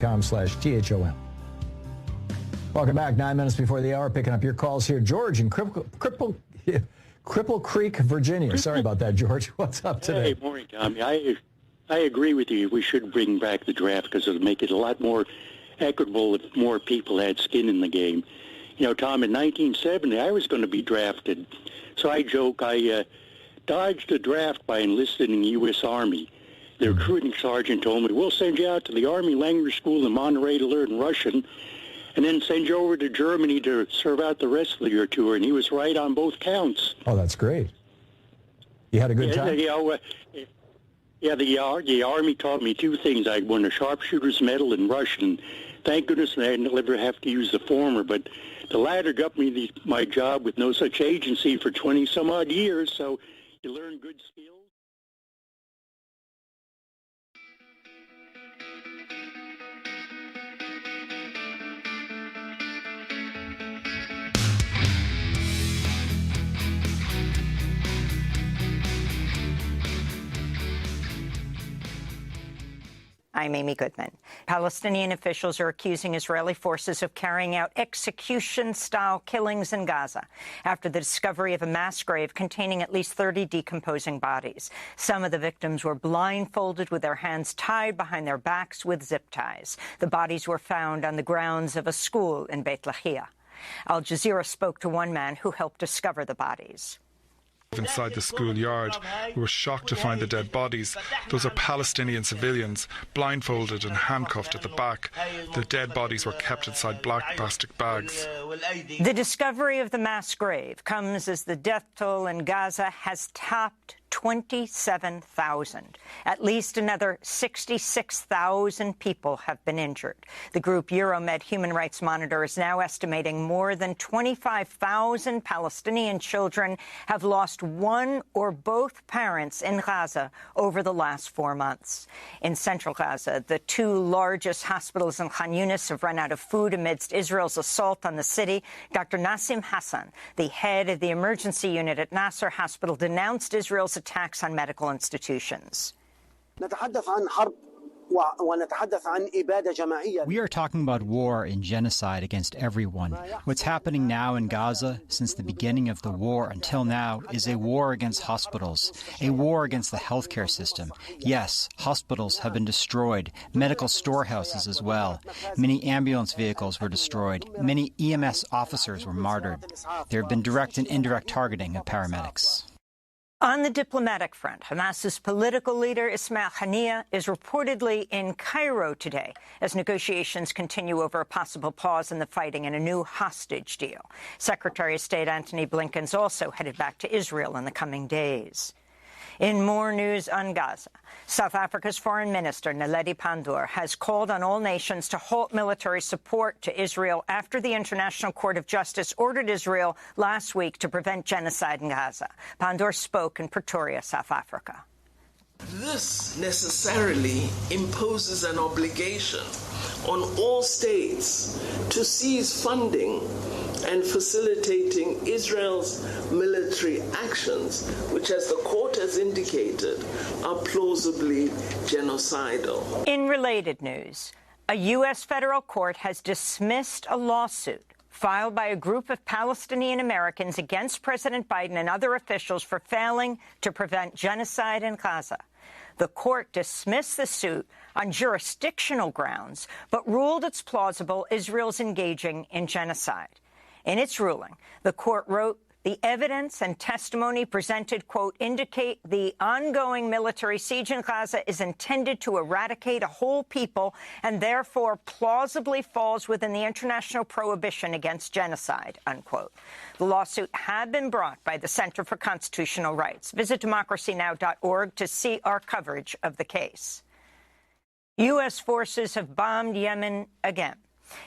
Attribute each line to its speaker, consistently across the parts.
Speaker 1: com/THOM. Welcome back. 9 minutes before the hour, picking up your calls here. George in Cripple Creek, Virginia. Sorry about that, George. What's up today?
Speaker 2: Hey, morning, Tommy. I agree with you. We should bring back the draft because it'll make it a lot more equitable if more people had skin in the game. You know, Tom, in 1970, I was going to be drafted. So I joke, I dodged the draft by enlisting in the U.S. Army. The recruiting sergeant told me, we'll send you out to the Army Language School in Monterey to learn Russian, and then send you over to Germany to serve out the rest of your tour. And he was right on both counts.
Speaker 1: Oh, that's great. You had a good time?
Speaker 2: The Army taught me two things. I won a sharpshooter's medal in Russian. Thank goodness I didn't ever have to use the former, but the latter got me my job with no such agency for 20-some-odd years, so you learn good skills.
Speaker 3: I'm Amy Goodman. Palestinian officials are accusing Israeli forces of carrying out execution-style killings in Gaza after the discovery of a mass grave containing at least 30 decomposing bodies. Some of the victims were blindfolded with their hands tied behind their backs with zip ties. The bodies were found on the grounds of a school in Beit Lahia. Al Jazeera spoke to one man who helped discover the bodies.
Speaker 4: Inside the schoolyard, we were shocked to find the dead bodies. Those are Palestinian civilians, blindfolded and handcuffed at the back. The dead bodies were kept inside black plastic bags.
Speaker 3: The discovery of the mass grave comes as the death toll in Gaza has topped 27,000. At least another 66,000 people have been injured. The group Euromed Human Rights Monitor is now estimating more than 25,000 Palestinian children have lost one or both parents in Gaza over the last 4 months. In central Gaza, the two largest hospitals in Khan Yunis have run out of food amidst Israel's assault on the city. Dr. Nassim Hassan, the head of the emergency unit at Nasser Hospital, denounced Israel's attacks on medical institutions.
Speaker 5: We are talking about war and genocide against everyone. What's happening now in Gaza since the beginning of the war until now is a war against hospitals, a war against the healthcare system. Yes, hospitals have been destroyed, medical storehouses as well. Many ambulance vehicles were destroyed. Many EMS officers were martyred. There have been direct and indirect targeting of paramedics.
Speaker 3: On the diplomatic front, Hamas's political leader Ismail Haniyeh is reportedly in Cairo today as negotiations continue over a possible pause in the fighting and a new hostage deal. Secretary of State Antony Blinken's also headed back to Israel in the coming days. In more news on Gaza, South Africa's Foreign Minister Naledi Pandor has called on all nations to halt military support to Israel after the International Court of Justice ordered Israel last week to prevent genocide in Gaza. Pandor spoke in Pretoria, South Africa.
Speaker 6: This necessarily imposes an obligation on all states to cease funding and facilitating Israel's military actions, which, as the court has indicated, are plausibly genocidal.
Speaker 3: In related news, a U.S. federal court has dismissed a lawsuit filed by a group of Palestinian Americans against President Biden and other officials for failing to prevent genocide in Gaza. The court dismissed the suit on jurisdictional grounds, but ruled it's plausible Israel's engaging in genocide. In its ruling, the court wrote, the evidence and testimony presented, quote, indicate the ongoing military siege in Gaza is intended to eradicate a whole people and therefore plausibly falls within the international prohibition against genocide, unquote. The lawsuit had been brought by the Center for Constitutional Rights. Visit democracynow.org to see our coverage of the case. U.S. forces have bombed Yemen again.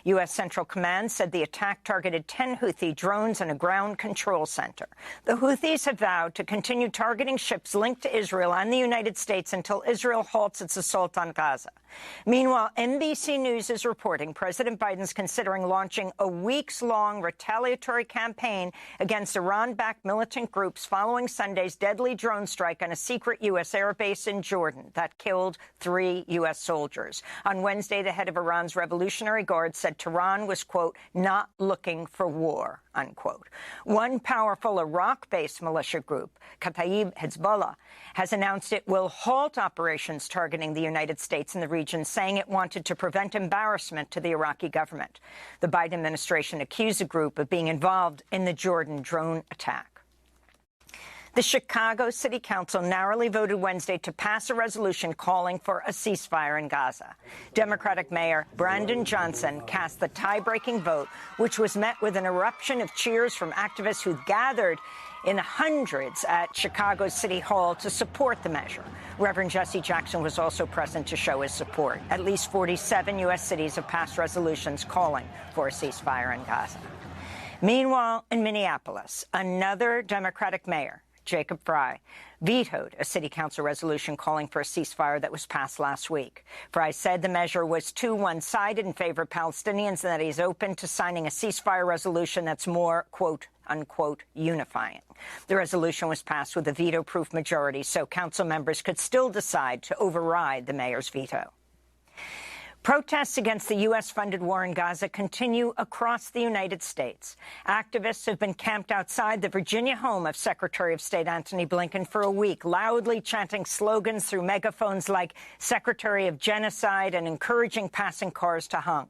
Speaker 3: U.S. Central Command said the attack targeted 10 Houthi drones and a ground control center. The Houthis have vowed to continue targeting ships linked to Israel and the United States until Israel halts its assault on Gaza. Meanwhile, NBC News is reporting President Biden's considering launching a weeks-long retaliatory campaign against Iran-backed militant groups following Sunday's deadly drone strike on a secret U.S. air base in Jordan that killed 3 U.S. soldiers. On Wednesday, the head of Iran's Revolutionary Guard said Tehran was, quote, not looking for war, unquote. One powerful Iraq-based militia group, Kataib Hezbollah, has announced it will halt operations targeting the United States in the region, saying it wanted to prevent embarrassment to the Iraqi government. The Biden administration accused the group of being involved in the Jordan drone attack. The Chicago City Council narrowly voted Wednesday to pass a resolution calling for a ceasefire in Gaza. Democratic Mayor Brandon Johnson cast the tie-breaking vote, which was met with an eruption of cheers from activists who gathered in the hundreds at Chicago's City Hall to support the measure. Reverend Jesse Jackson was also present to show his support. At least 47 U.S. cities have passed resolutions calling for a ceasefire in Gaza. Meanwhile, in Minneapolis, another Democratic mayor, Jacob Frey, vetoed a city council resolution calling for a ceasefire that was passed last week. Frey said the measure was too one-sided in favor of Palestinians and that he's open to signing a ceasefire resolution that's more, quote, unquote, unifying. The resolution was passed with a veto-proof majority, so council members could still decide to override the mayor's veto. Protests against the U.S.-funded war in Gaza continue across the United States. Activists have been camped outside the Virginia home of Secretary of State Antony Blinken for a week, loudly chanting slogans through megaphones like Secretary of Genocide and encouraging passing cars to honk.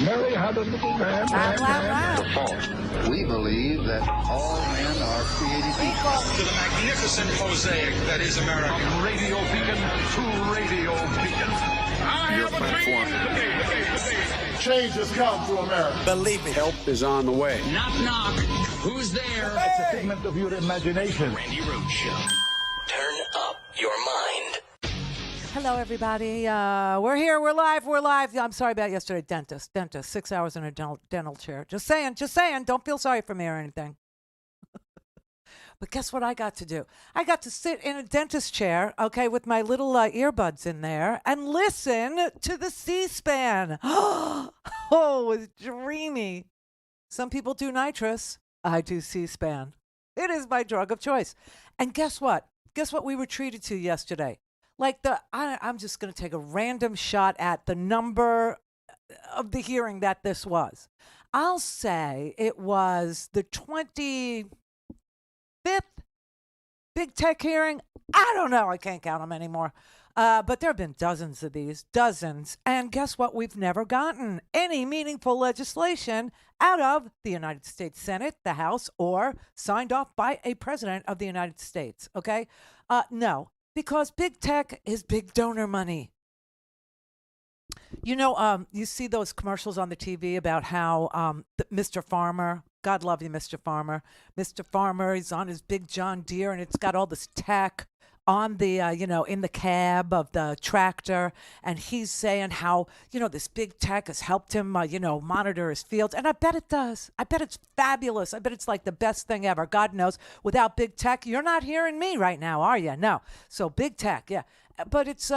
Speaker 7: Mary had a little man.
Speaker 8: We believe that all men are created equal.
Speaker 9: To the magnificent mosaic that is America.
Speaker 7: From radio beacon to radio beacon.
Speaker 8: Your platform.
Speaker 7: Change has come to America.
Speaker 9: Believe me.
Speaker 8: Help is on the way.
Speaker 9: Knock, knock. Who's there?
Speaker 7: It's a figment of your imagination.
Speaker 10: Randi Rhodes Show. Turn up your mind.
Speaker 11: Hello, everybody. We're here. We're live. I'm sorry about yesterday. Dentist. 6 hours in a dental chair. Just saying. Don't feel sorry for me or anything. But guess what I got to do? I got to sit in a dentist chair, okay, with my little earbuds in there and listen to the C-SPAN. Oh, it was dreamy. Some people do nitrous. I do C-SPAN. It is my drug of choice. And guess what? Guess what we were treated to yesterday? Like I'm just going to take a random shot at the number of the hearing that this was. I'll say it was the 25th big tech hearing. I don't know. I can't count them anymore. But there have been dozens of these, dozens. And guess what? We've never gotten any meaningful legislation out of the United States Senate, the House, or signed off by a president of the United States. Okay? No. Because big tech is big donor money. You know, you see those commercials on the TV about how Mr. Farmer, God love you, Mr. Farmer. Mr. Farmer, he's on his big John Deere, and it's got all this tech on the, in the cab of the tractor. And he's saying how, this big tech has helped him, monitor his fields. And I bet it does. I bet it's fabulous. I bet it's like the best thing ever. God knows, without big tech, you're not hearing me right now, are you? No. So big tech, yeah. But it's,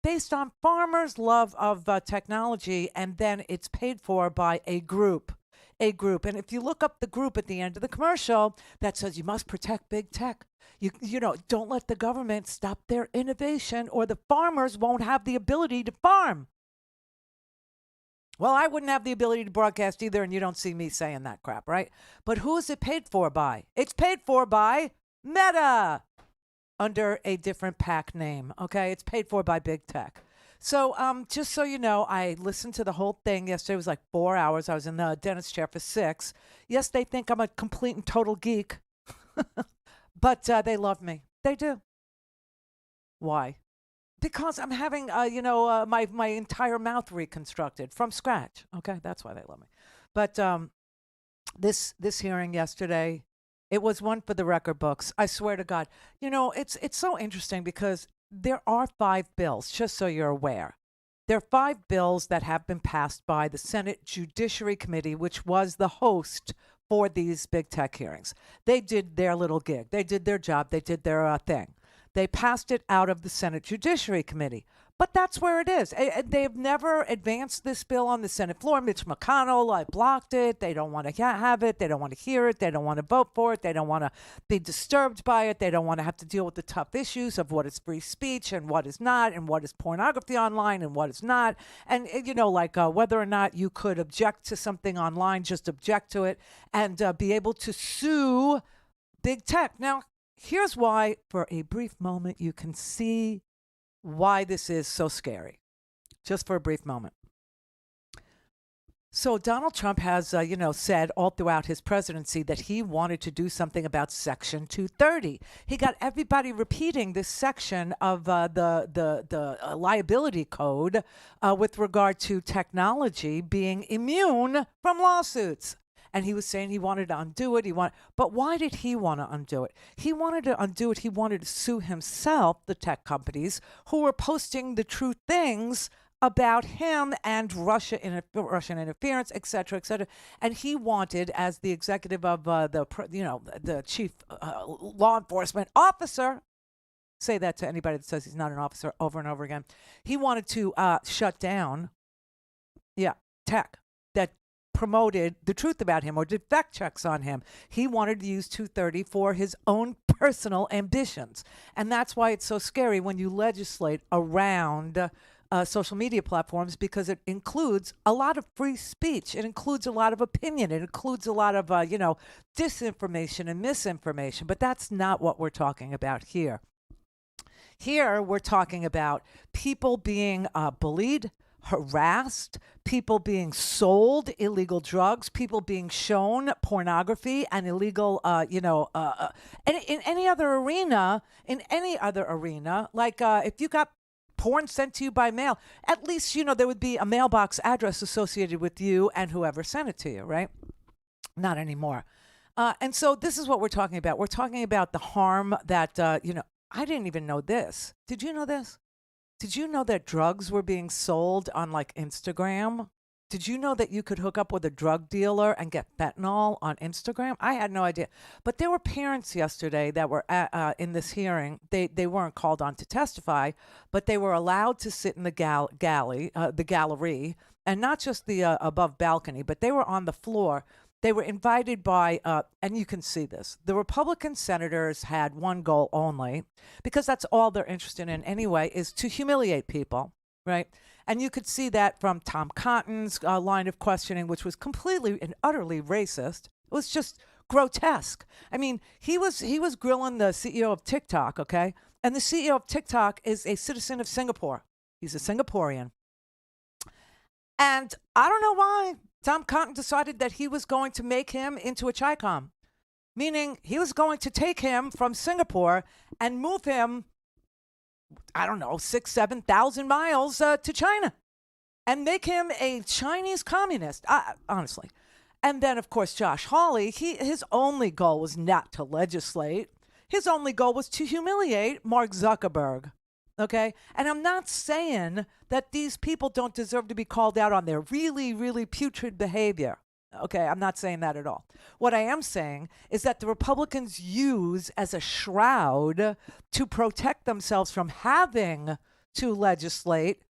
Speaker 11: based on farmers' love of technology, and then it's paid for by a group. And if you look up the group at the end of the commercial that says you must protect big tech, don't let the government stop their innovation or the farmers won't have the ability to farm. Well, I wouldn't have the ability to broadcast either, and you don't see me saying that crap, right? But who is it paid for by? It's paid for by Meta under a different PAC name, okay? It's paid for by big tech. So just so you know, I listened to the whole thing yesterday. It was like 4 hours. I was in the dentist chair for 6. Yes, they think I'm a complete and total geek, but they love me. They do. Why? Because I'm having, my entire mouth reconstructed from scratch. Okay, that's why they love me. But this hearing yesterday, it was one for the record books. I swear to God. It's so interesting because there are 5 bills, just so you're aware. There are 5 bills that have been passed by the Senate Judiciary Committee, which was the host for these big tech hearings. They did their little gig. They did their job. They did their thing. They passed it out of the Senate Judiciary Committee. But that's where it is. They've never advanced this bill on the Senate floor. Mitch McConnell blocked it. They don't want to have it. They don't want to hear it. They don't want to vote for it. They don't want to be disturbed by it. They don't want to have to deal with the tough issues of what is free speech and what is not, and what is pornography online and what is not. And, whether or not you could object to something online, just object to it and be able to sue big tech. Now, here's why, for a brief moment, you can see why this is so scary, just for a brief moment. So Donald Trump has, said all throughout his presidency that he wanted to do something about Section 230. He got everybody repeating this section of the liability code with regard to technology being immune from lawsuits. And he was saying he wanted to undo it. But why did he want to undo it? He wanted to undo it. He wanted to sue himself, the tech companies, who were posting the true things about him and Russian interference, et cetera, et cetera. And he wanted, as the executive of the chief law enforcement officer, say that to anybody that says he's not an officer over and over again. He wanted to shut down, tech that promoted the truth about him or did fact checks on him. He wanted to use 230 for his own personal ambitions. And that's why it's so scary when you legislate around social media platforms, because it includes a lot of free speech. It includes a lot of opinion. It includes a lot of, disinformation and misinformation. But that's not what we're talking about here. Here, we're talking about people being bullied, harassed, people being sold illegal drugs, people being shown pornography and illegal, in any other arena, like if you got porn sent to you by mail, at least, there would be a mailbox address associated with you and whoever sent it to you, right? Not anymore. And so this is what we're talking about. We're talking about the harm that, I didn't even know this. Did you know this? Did you know that drugs were being sold on Instagram? Did you know that you could hook up with a drug dealer and get fentanyl on Instagram? I had no idea. But there were parents yesterday that were in this hearing. They weren't called on to testify, but they were allowed to sit in the gallery, and not just the above balcony, but they were on the floor. They were invited by, and you can see this, the Republican senators had one goal only, because that's all they're interested in anyway, is to humiliate people, right? And you could see that from Tom Cotton's line of questioning, which was completely and utterly racist. It was just grotesque. I mean, he was grilling the CEO of TikTok, okay? And the CEO of TikTok is a citizen of Singapore. He's a Singaporean. And I don't know why Tom Cotton decided that he was going to make him into a Chi-Com, meaning he was going to take him from Singapore and move him, 6,000-7,000 miles to China and make him a Chinese communist, honestly. And then, of course, Josh Hawley, his only goal was not to legislate. His only goal was to humiliate Mark Zuckerberg. Okay? And I'm not saying that these people don't deserve to be called out on their really, really putrid behavior. Okay? I'm not saying that at all. What I am saying is that the Republicans use as a shroud to protect themselves from having to legislate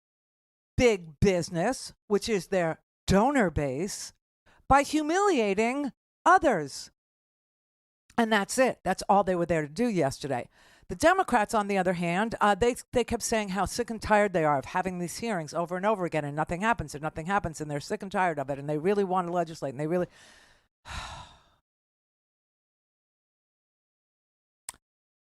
Speaker 11: big business, which is their donor base, by humiliating others. And that's it. That's all they were there to do yesterday. The Democrats, on the other hand, they kept saying how sick and tired they are of having these hearings over and over again, and nothing happens, and they're sick and tired of it, and they really want to legislate, and they really...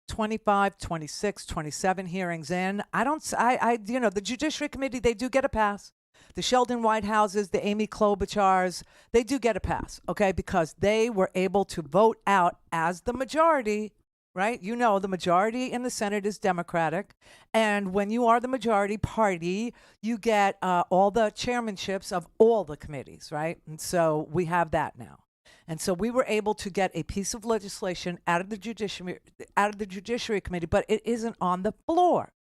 Speaker 11: 25, 26, 27 hearings in. The Judiciary Committee, they do get a pass. The Sheldon Whitehouses, the Amy Klobuchars, they do get a pass, okay, because they were able to vote out as the majority. Right? The majority in the Senate is Democratic. And when you are the majority party, you get all the chairmanships of all the committees, right? And so we have that now. And so we were able to get a piece of legislation out of the Judiciary Committee, but it isn't on the floor.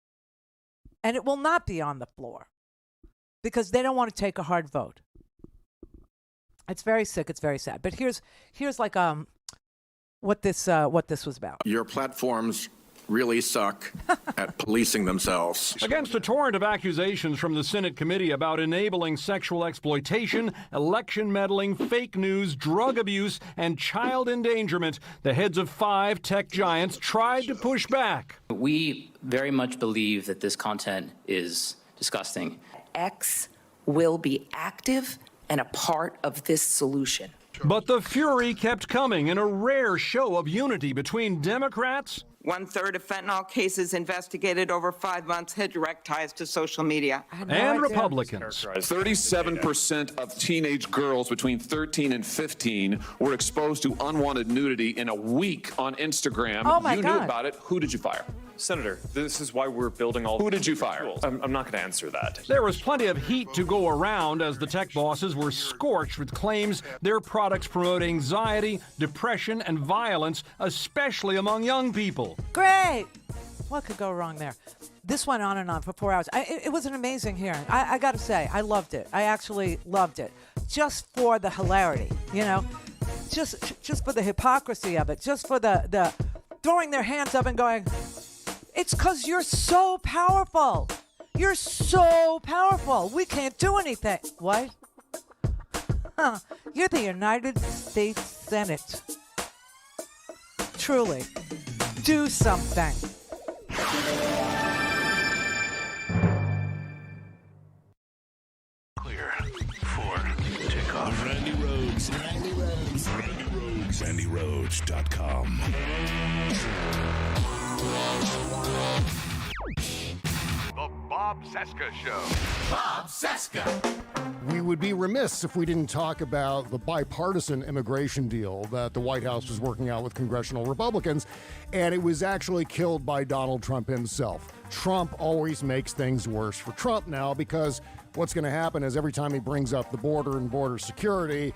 Speaker 11: And it will not be on the floor. because they don't want to take a hard vote. It's very sick. It's very sad. But here's like what this was about.
Speaker 12: Your platforms really suck at policing themselves.
Speaker 13: Against a torrent of accusations from the Senate committee about enabling sexual exploitation, election meddling, fake news, drug abuse, and child endangerment, the heads of 5 tech giants tried to push back.
Speaker 14: We very much believe that this content is disgusting.
Speaker 15: X will be active and a part of this solution.
Speaker 13: But the fury kept coming in a rare show of unity between Democrats.
Speaker 16: 1/3 of fentanyl cases investigated over 5 months had direct ties to social media.
Speaker 13: And Republicans.
Speaker 17: 37% of teenage girls between 13 and 15 were exposed to unwanted nudity in a week on Instagram.
Speaker 11: Oh my
Speaker 17: You
Speaker 11: God.
Speaker 17: knew about it. Who did you fire?
Speaker 18: Senator, this is why we're building all.
Speaker 17: Who did you fire?
Speaker 18: I'm not going to answer that.
Speaker 13: There was plenty of heat to go around as the tech bosses were scorched with claims their products promote anxiety, depression, and violence, especially among young people.
Speaker 11: Great. What could go wrong there? This went on and on for 4 hours. It was an amazing hearing. I got to say, I loved it. I actually loved it. Just for the hilarity, you know, just for the hypocrisy of it, just for the throwing their hands up and going, it's because you're so powerful. You're so powerful. We can't do anything. What? Huh. You're the United States Senate. Truly. Do something.
Speaker 19: Clear for takeoff. Randi Rhodes. Randi Rhodes. Randi Rhodes. RandiRhodes.com.
Speaker 20: The Bob Cesca Show.
Speaker 21: Bob Cesca. We would be remiss if we didn't talk about the bipartisan immigration deal that the White House was working out with congressional Republicans, and it was actually killed by Donald Trump himself. Trump always makes things worse for Trump now, because what's going to happen is every time he brings up the border and border security,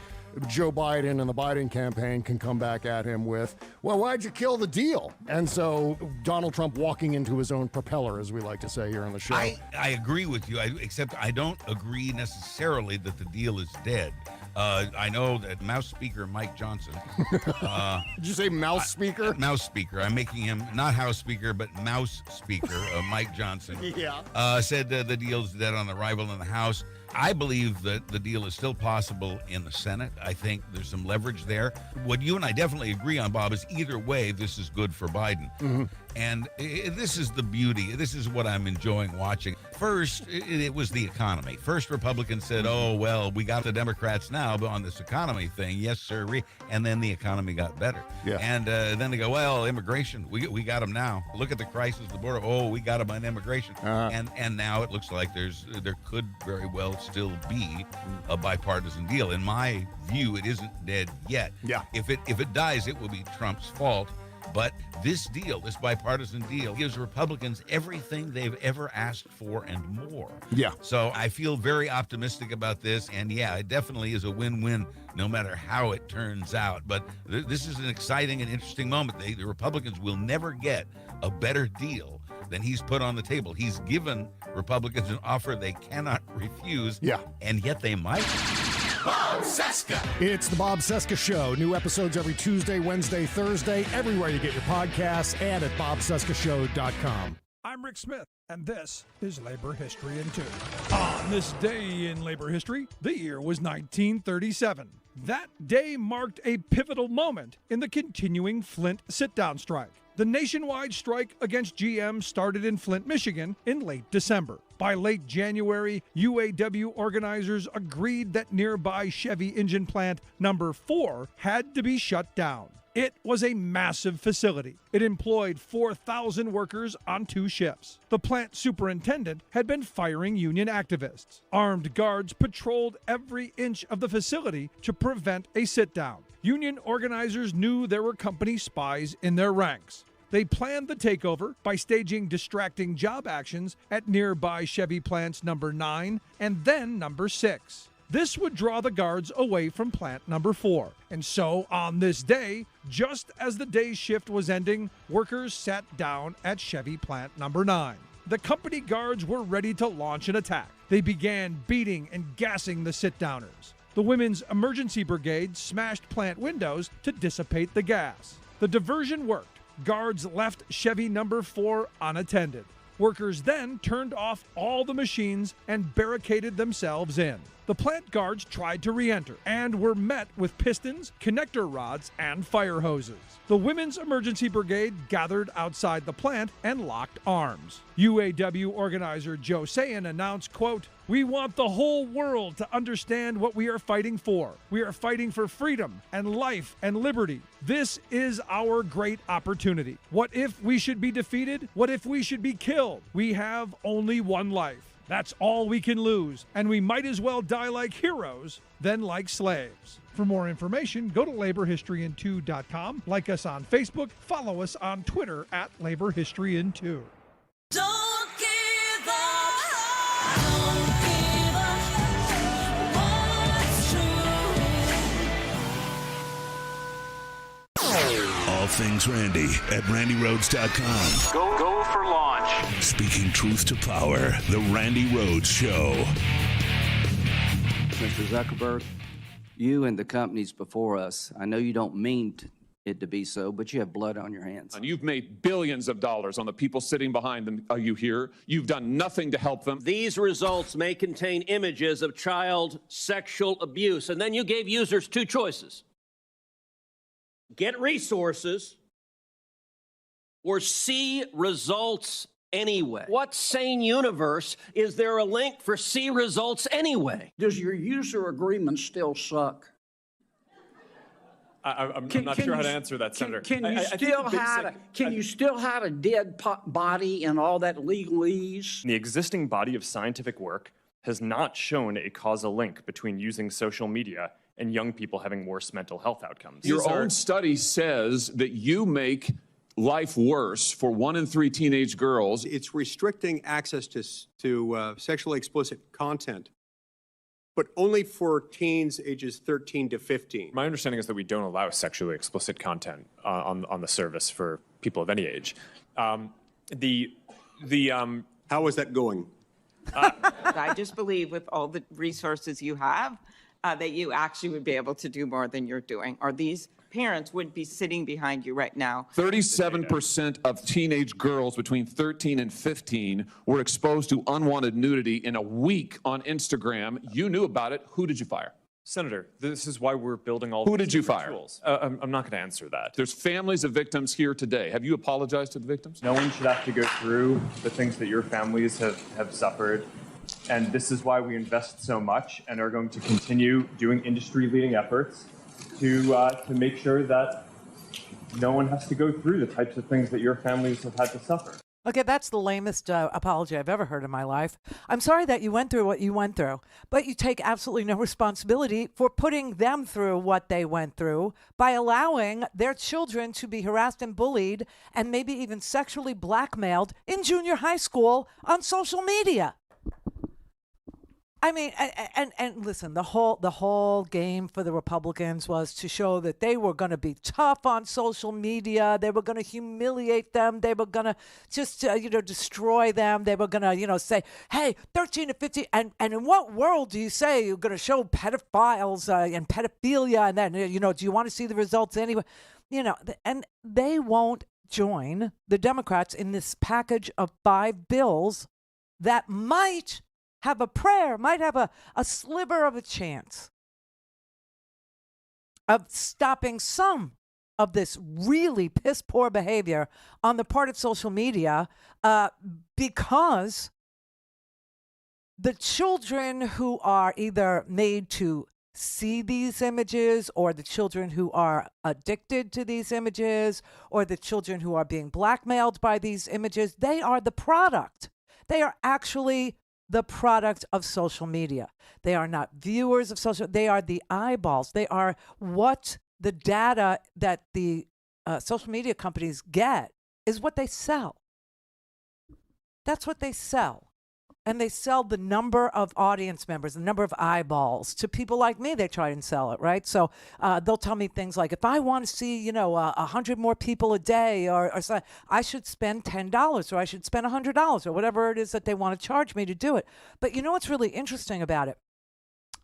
Speaker 21: Joe Biden and the Biden campaign can come back at him with, well, why'd you kill the deal? And so Donald Trump walking into his own propeller, as we like to say here on the show.
Speaker 22: I agree with you, except I don't agree necessarily that the deal is dead. I know that Mouse Speaker Mike Johnson.
Speaker 21: Did you say Mouse Speaker?
Speaker 22: Mouse Speaker. I'm making him not House Speaker, but Mouse Speaker, Mike Johnson.
Speaker 21: Yeah.
Speaker 22: Said the deal's dead on arrival in the House. I believe that the deal is still possible in the Senate. I think there's some leverage there. What you and I definitely agree on, Bob, is either way, this is good for Biden.
Speaker 21: Mm-hmm.
Speaker 22: And this is the beauty. This is what I'm enjoying watching. First, it was the economy. First, Republicans said, oh, well, we got the Democrats now on this economy thing. Yes, sir. And then the economy got better.
Speaker 21: Yeah.
Speaker 22: And then they go, well, immigration, we got them now. Look at the crisis at the border. Oh, we got them on immigration. And now it looks like there could very well still be a bipartisan deal. In my view, it isn't dead yet.
Speaker 21: Yeah.
Speaker 22: If it dies, it will be Trump's fault. But this deal, this bipartisan deal, gives Republicans everything they've ever asked for and more.
Speaker 21: Yeah.
Speaker 22: So I feel very optimistic about this. And yeah, it definitely is a win-win no matter how it turns out. But this is an exciting and interesting moment. The Republicans will never get a better deal than he's put on the table. He's given Republicans an offer they cannot refuse.
Speaker 21: Yeah.
Speaker 22: And yet they might.
Speaker 21: Bob Cesca. It's the Bob Cesca Show. New episodes every Tuesday, Wednesday, Thursday, everywhere you get your podcasts, and at bobcescashow.com.
Speaker 23: I'm Rick Smith, and this is Labor History in 2. On this day in labor history, the year was 1937. That day marked a pivotal moment in the continuing Flint sit-down strike. The nationwide strike against GM started in Flint, Michigan in late December. By late January, UAW organizers agreed that nearby Chevy engine plant number 4 had to be shut down. It was a massive facility. It employed 4,000 workers on 2 shifts. The plant superintendent had been firing union activists. Armed guards patrolled every inch of the facility to prevent a sit-down. Union organizers knew there were company spies in their ranks. They planned the takeover by staging distracting job actions at nearby Chevy plants number 9 and then number 6. This would draw the guards away from plant number 4. And so, on this day, just as the day's shift was ending, workers sat down at Chevy plant number 9. The company guards were ready to launch an attack. They began beating and gassing the sit-downers. The Women's Emergency Brigade smashed plant windows to dissipate the gas. The diversion worked. Guards left Chevy number 4 unattended. Workers then turned off all the machines and barricaded themselves in. The plant guards tried to re-enter and were met with pistons, connector rods, and fire hoses. The Women's Emergency Brigade gathered outside the plant and locked arms. UAW organizer Joe Sayan announced, quote, "We want the whole world to understand what we are fighting for. We are fighting for freedom and life and liberty. This is our great opportunity. What if we should be defeated? What if we should be killed? We have only one life. That's all we can lose, and we might as well die like heroes than like slaves." For more information, go to laborhistoryin2.com, like us on Facebook, follow us on Twitter at laborhistoryin2.
Speaker 1: Don't give up. Don't give up. What's true?
Speaker 19: All things Randy at RandyRhodes.com.
Speaker 9: Go for launch.
Speaker 19: Speaking truth to power, The Randi Rhodes Show.
Speaker 2: Mr. Zuckerberg, you and the companies before us, I know you don't mean it to be so, but you have blood on your hands.
Speaker 17: And you've made billions of dollars on the people sitting behind them. Are you here? You've done nothing to help them.
Speaker 4: These results may contain images of child sexual abuse. And then you gave users two choices: get resources or see results anyway. What sane universe is there a link for see results anyway?
Speaker 24: Does your user agreement still suck?
Speaker 18: I'm not sure how to answer that, Senator.
Speaker 24: Can you still hide a dead body and all that legalese?
Speaker 18: The existing body of scientific work has not shown a causal link between using social media and young people having worse mental health outcomes.
Speaker 17: Your own study says that you make life worse for 1 in 3 teenage girls.
Speaker 25: It's restricting access to sexually explicit content, but only for teens ages 13 to 15.
Speaker 18: My understanding is that we don't allow sexually explicit content on the service for people of any age. How
Speaker 25: is that going?
Speaker 16: I just believe with all the resources you have, that you actually would be able to do more than you're doing, or these parents would be sitting behind you right now.
Speaker 17: 37% of teenage girls between 13 and 15 were exposed to unwanted nudity in a week on Instagram. You knew about it. Who did you fire?
Speaker 18: Senator, this is why we're building all
Speaker 17: Who
Speaker 18: these
Speaker 17: did you
Speaker 18: different
Speaker 17: fire?
Speaker 18: tools. I'm not going to answer that.
Speaker 17: There's families of victims here today. Have you apologized to the victims?
Speaker 18: No one should have to go through the things that your families have suffered. And this is why we invest so much and are going to continue doing industry-leading efforts to make sure that no one has to go through the types of things that your families have had to suffer.
Speaker 11: Okay, that's the lamest apology I've ever heard in my life. I'm sorry that you went through what you went through, but you take absolutely no responsibility for putting them through what they went through by allowing their children to be harassed and bullied and maybe even sexually blackmailed in junior high school on social media. I mean, and listen, the whole game for the Republicans was to show that they were going to be tough on social media. They were going to humiliate them. They were going to just, destroy them. They were going to, say, hey, 13 to 15. And in what world do you say you're going to show pedophiles and pedophilia? And then, do you want to see the results anyway? And they won't join the Democrats in this package of 5 bills that might have a sliver of a chance of stopping some of this really piss poor behavior on the part of social media, because the children who are either made to see these images, or the children who are addicted to these images, or the children who are being blackmailed by these images, they are the product. They are actually the product of social media. They are not viewers of social. They are the eyeballs. They are what the data that the social media companies get is what they sell. That's what they sell. and they sell the number of audience members, the number of eyeballs. To people like me, they try and sell it, right? So they'll tell me things like, if I want to see, 100 more people a day, or so, I should spend $10, or I should spend $100, or whatever it is that they want to charge me to do it. But you know what's really interesting about it?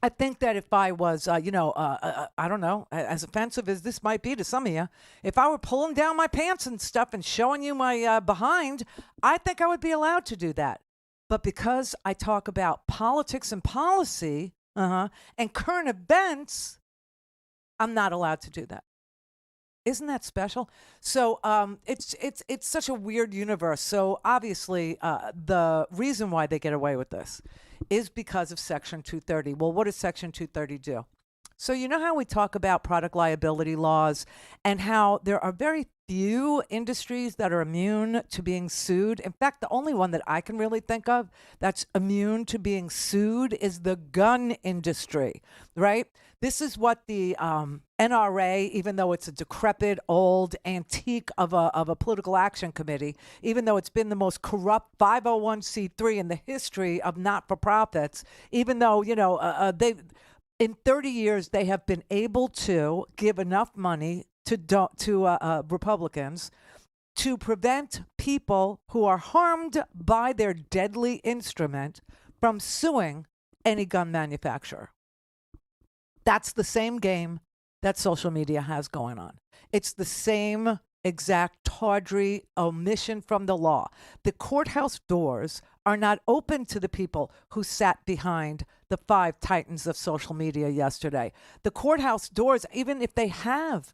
Speaker 11: I think that if I was, I don't know, as offensive as this might be to some of you, if I were pulling down my pants and stuff and showing you my behind, I think I would be allowed to do that. But because I talk about politics and policy and current events, I'm not allowed to do that. Isn't that special? So it's such a weird universe. So obviously the reason why they get away with this is because of Section 230. Well, what does Section 230 do? So you know how we talk about product liability laws and how there are very few industries that are immune to being sued. In fact, the only one that I can really think of that's immune to being sued is the gun industry, right? This is what the NRA, even though it's a decrepit, old, antique of a political action committee, even though it's been the most corrupt 501c3 in the history of not-for-profits, even though, in 30 years, they have been able to give enough money to Republicans to prevent people who are harmed by their deadly instrument from suing any gun manufacturer. That's the same game that social media has going on. It's the same exact tawdry omission from the law. The courthouse doors are not open to the people who sat behind the 5 titans of social media yesterday. The courthouse doors, even if they have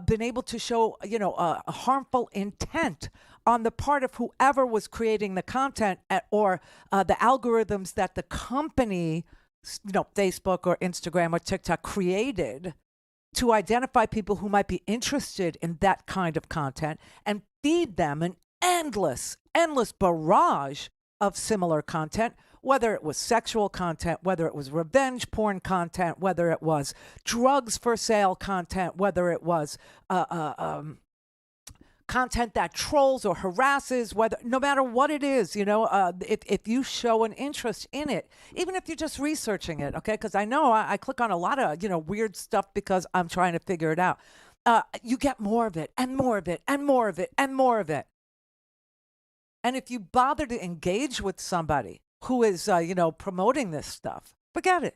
Speaker 11: been able to show, a harmful intent on the part of whoever was creating the content or the algorithms that the company, Facebook or Instagram or TikTok created to identify people who might be interested in that kind of content and feed them an endless barrage of similar content, whether it was sexual content, whether it was revenge porn content, whether it was drugs for sale content, whether it was content that trolls or harasses, no matter what it is, if you show an interest in it, even if you're just researching it, okay? Because I know I click on a lot of, weird stuff because I'm trying to figure it out. You get more of it and more of it and more of it and more of it. And if you bother to engage with somebody who is, promoting this stuff, forget it.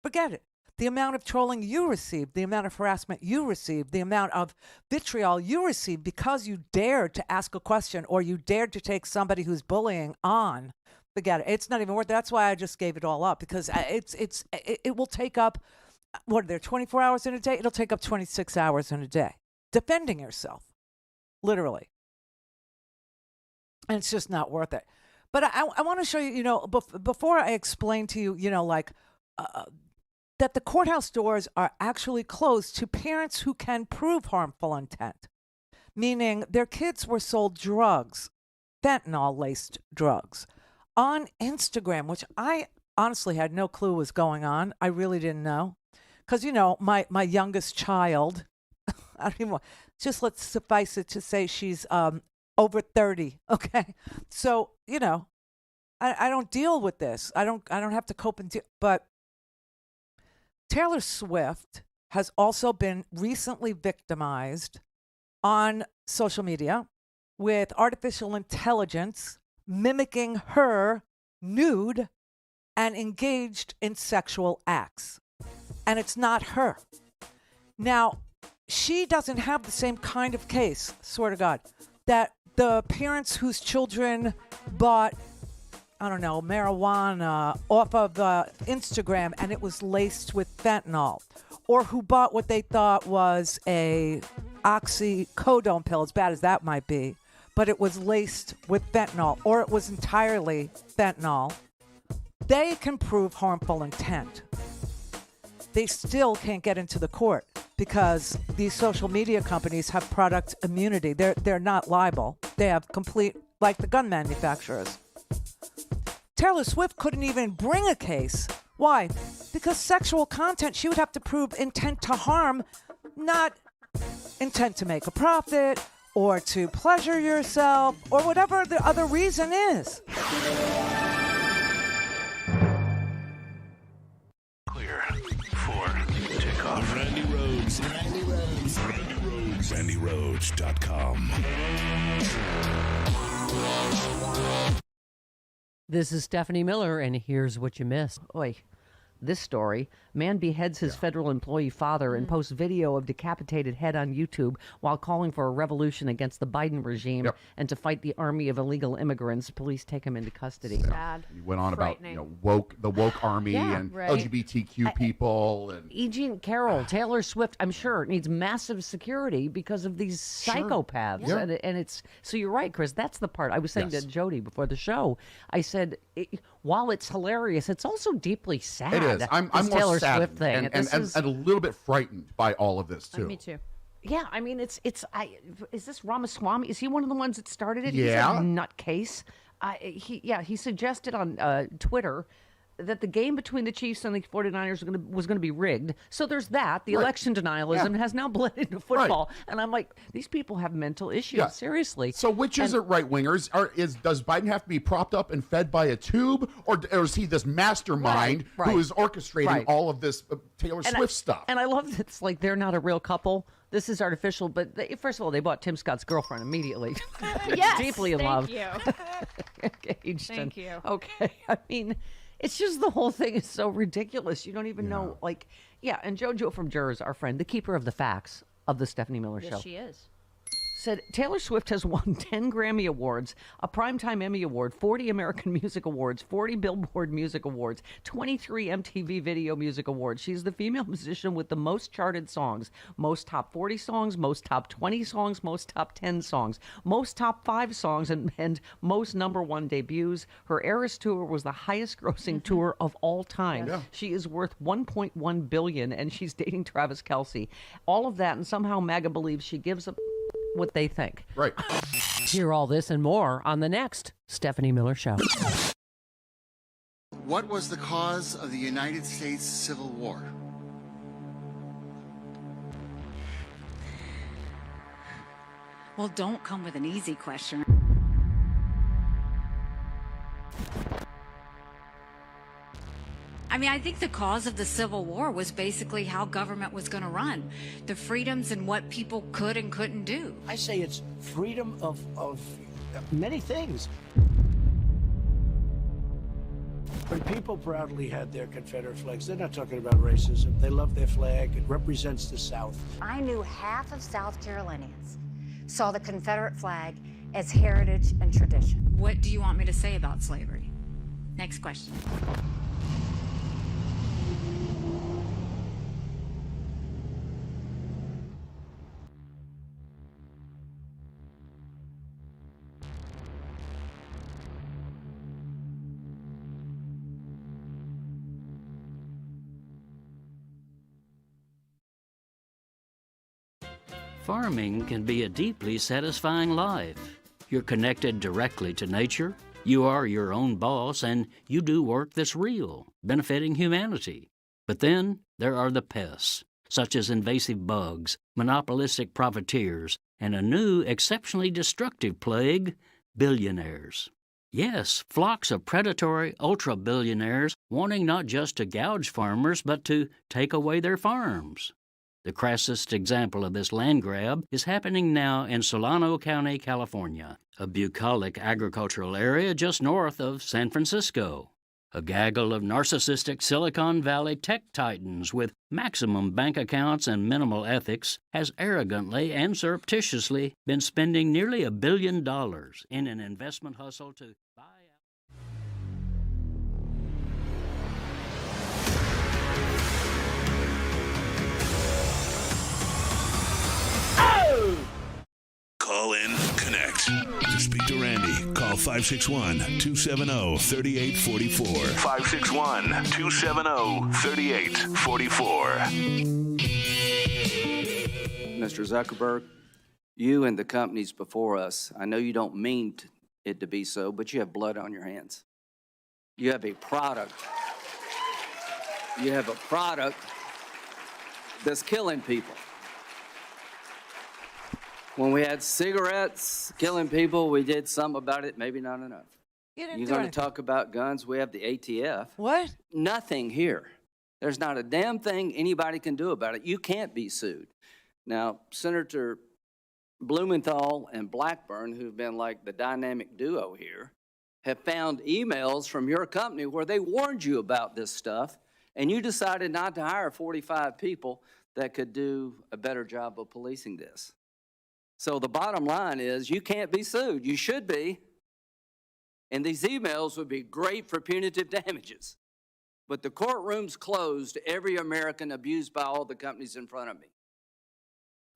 Speaker 11: Forget it. The amount of trolling you receive, the amount of harassment you receive, the amount of vitriol you receive because you dared to ask a question or you dared to take somebody who's bullying on, forget it. It's not even worth it. That's why I just gave it all up, because it will take up, what are there, 24 hours in a day? It'll take up 26 hours in a day defending yourself, literally. And it's just not worth it. But I want to show you, before I explain to you, that the courthouse doors are actually closed to parents who can prove harmful intent, meaning their kids were sold drugs, fentanyl-laced drugs, on Instagram, which I honestly had no clue was going on. I really didn't know. Because, my youngest child, I don't even want, just let's suffice it to say she's over 30, okay? So, I don't deal with this. I don't have to cope and deal, but Taylor Swift has also been recently victimized on social media with artificial intelligence mimicking her nude and engaged in sexual acts. And it's not her. Now, she doesn't have the same kind of case, swear to God, that the parents whose children bought, I don't know, marijuana off of Instagram and it was laced with fentanyl, or who bought what they thought was a oxycodone pill, as bad as that might be, but it was laced with fentanyl, or it was entirely fentanyl. They can prove harmful intent. They still can't get into the court because these social media companies have product immunity. They're not liable. They have complete, like the gun manufacturers. Taylor Swift couldn't even bring a case. Why? Because sexual content, she would have to prove intent to harm, not intent to make a profit or to pleasure yourself or whatever the other reason is.
Speaker 19: Rhodes. Randi Rhodes. Randi Rhodes. RandiRhodes.com.
Speaker 3: This is Stephanie Miller, and here's what you missed. Oi. This story, man beheads his federal employee father and posts video of decapitated head on YouTube while calling for a revolution against the Biden regime and to fight the army of illegal immigrants. Police take him into custody.
Speaker 5: Sad. He went on about the woke army and LGBTQ people and
Speaker 3: E. Jean Carroll, Taylor Swift, I'm sure needs massive security because of these psychopaths.
Speaker 5: Yeah.
Speaker 3: And it's so you're right, Chris. That's the part I was saying to Jody before the show. I said, while it's hilarious, it's also deeply sad.
Speaker 5: It is. I'm more
Speaker 3: Taylor
Speaker 5: saddened
Speaker 3: Swift thing.
Speaker 5: and a little bit frightened by all of this too.
Speaker 3: Me too. Yeah, I mean, is this Ramaswamy? Is he one of the ones that started it?
Speaker 5: Yeah.
Speaker 3: He's a nutcase. He suggested on Twitter that the game between the Chiefs and the 49ers was going to be rigged. So there's that. The election denialism has now bled into football. And I'm like, these people have mental issues. Seriously.
Speaker 5: So which is it, right wingers? Does Biden have to be propped up and fed by a tube, or is he this mastermind who is orchestrating all of this Taylor Swift stuff?
Speaker 3: And I love that it's like they're not a real couple. This is artificial, but first of all, they bought Tim Scott's girlfriend immediately.
Speaker 5: Yes,
Speaker 3: deeply in love.
Speaker 5: Thank
Speaker 3: Thank you. Okay, I mean, it's just the whole thing is so ridiculous. You don't even know, and JoJo from Jurors, our friend, the keeper of the facts of the Stephanie Miller Show.
Speaker 5: Yes, she is.
Speaker 3: Said Taylor Swift has won 10 Grammy Awards, a Primetime Emmy Award, 40 American Music Awards, 40 Billboard Music Awards, 23 MTV Video Music Awards. She's the female musician with the most charted songs, most top 40 songs, most top 20 songs, most top 10 songs, most top 5 songs, and most #1 debuts. Her Eras Tour was the highest grossing tour of all time.
Speaker 5: Yeah.
Speaker 3: She is worth $1.1 billion, and she's dating Travis Kelce. All of that, and somehow MAGA believes she gives up what they think.
Speaker 5: Right.
Speaker 3: Hear all this and more on the next Stephanie Miller Show.
Speaker 6: What was the cause of the United States Civil War?
Speaker 7: Well, don't come with an easy question. I mean, I think the cause of the Civil War was basically how government was going to run, the freedoms and what people could and couldn't do.
Speaker 8: I say it's freedom of many things. When people proudly had their Confederate flags, they're not talking about racism. They love their flag. It represents the South.
Speaker 26: I knew half of South Carolinians saw the Confederate flag as heritage and tradition.
Speaker 7: What do you want me to say about slavery? Next question.
Speaker 27: Farming can be a deeply satisfying life. You're connected directly to nature, you are your own boss, and you do work that's real, benefiting humanity. But then there are the pests, such as invasive bugs, monopolistic profiteers, and a new, exceptionally destructive plague, billionaires. Yes, flocks of predatory ultra-billionaires wanting not just to gouge farmers, but to take away their farms. The crassest example of this land grab is happening now in Solano County, California, a bucolic agricultural area just north of San Francisco. A gaggle of narcissistic Silicon Valley tech titans with maximum bank accounts and minimal ethics has arrogantly and surreptitiously been spending nearly $1 billion in an investment hustle to buy out.
Speaker 19: Call in, connect. To speak to Randi, call 561-270-3844.
Speaker 2: 561-270-3844. Mr. Zuckerberg, you and the companies before us, I know you don't mean it to be so, but you have blood on your hands. You have a product. You have a product that's killing people. When we had cigarettes killing people, we did some about it, maybe not enough.
Speaker 11: You didn't
Speaker 2: You're
Speaker 11: do
Speaker 2: going to
Speaker 11: anything.
Speaker 2: talk about guns, we have the ATF.
Speaker 11: What?
Speaker 2: Nothing here. There's not a damn thing anybody can do about it. You can't be sued. Now, Senator Blumenthal and Blackburn, who've been like the dynamic duo here, have found emails from your company where they warned you about this stuff, and you decided not to hire 45 people that could do a better job of policing this. So the bottom line is you can't be sued. You should be. And these emails would be great for punitive damages. But the courtroom's closed to every American abused by all the companies in front of me.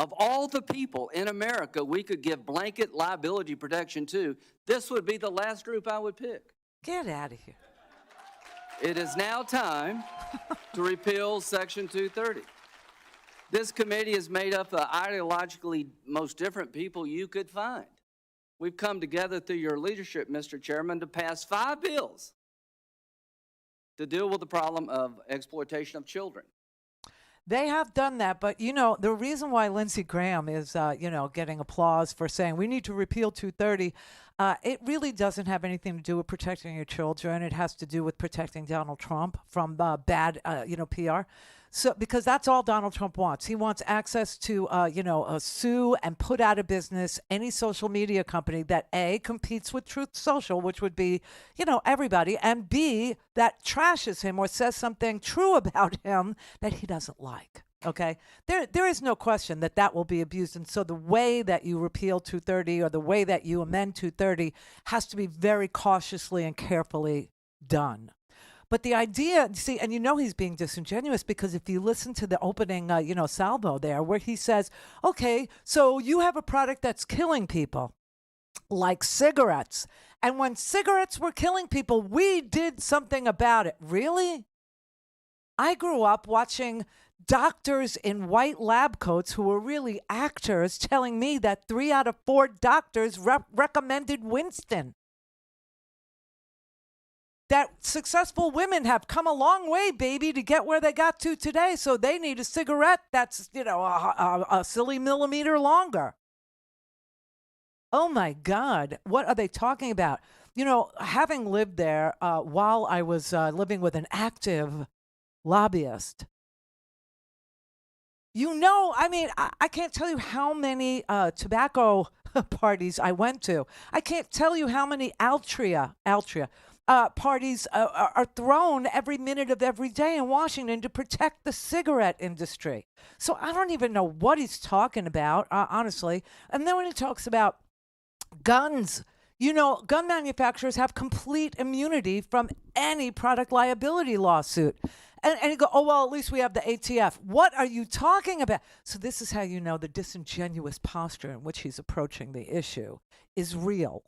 Speaker 2: Of all the people in America we could give blanket liability protection to, this would be the last group I would pick.
Speaker 11: Get out of here.
Speaker 2: It is now time to repeal Section 230. This committee is made up of the ideologically most different people you could find. We've come together through your leadership, Mr. Chairman, to pass 5 bills to deal with the problem of exploitation of children.
Speaker 11: They have done that, but the reason why Lindsey Graham is, getting applause for saying we need to repeal 230, it really doesn't have anything to do with protecting your children. It has to do with protecting Donald Trump from bad, PR. So, because that's all Donald Trump wants. He wants access to, sue and put out of business any social media company that A, competes with Truth Social, which would be, everybody, and B, that trashes him or says something true about him that he doesn't like. Okay, there is no question that that will be abused. And so the way that you repeal 230 or the way that you amend 230 has to be very cautiously and carefully done. But the idea, see, and he's being disingenuous because if you listen to the opening, salvo there, where he says, okay, so you have a product that's killing people, like cigarettes. And when cigarettes were killing people, we did something about it. Really? I grew up watching doctors in white lab coats who were really actors telling me that 3 out of 4 doctors recommended Winston. That successful women have come a long way, baby, to get where they got to today. So they need a cigarette that's, a silly millimeter longer. Oh, my God. What are they talking about? Having lived there while I was living with an active lobbyist, I can't tell you how many tobacco parties I went to. I can't tell you how many Altria parties are thrown every minute of every day in Washington to protect the cigarette industry. So I don't even know what he's talking about, honestly. And then when he talks about guns, gun manufacturers have complete immunity from any product liability lawsuit. And you go, oh, well, at least we have the ATF. What are you talking about? So this is how you know the disingenuous posture in which he's approaching the issue is real.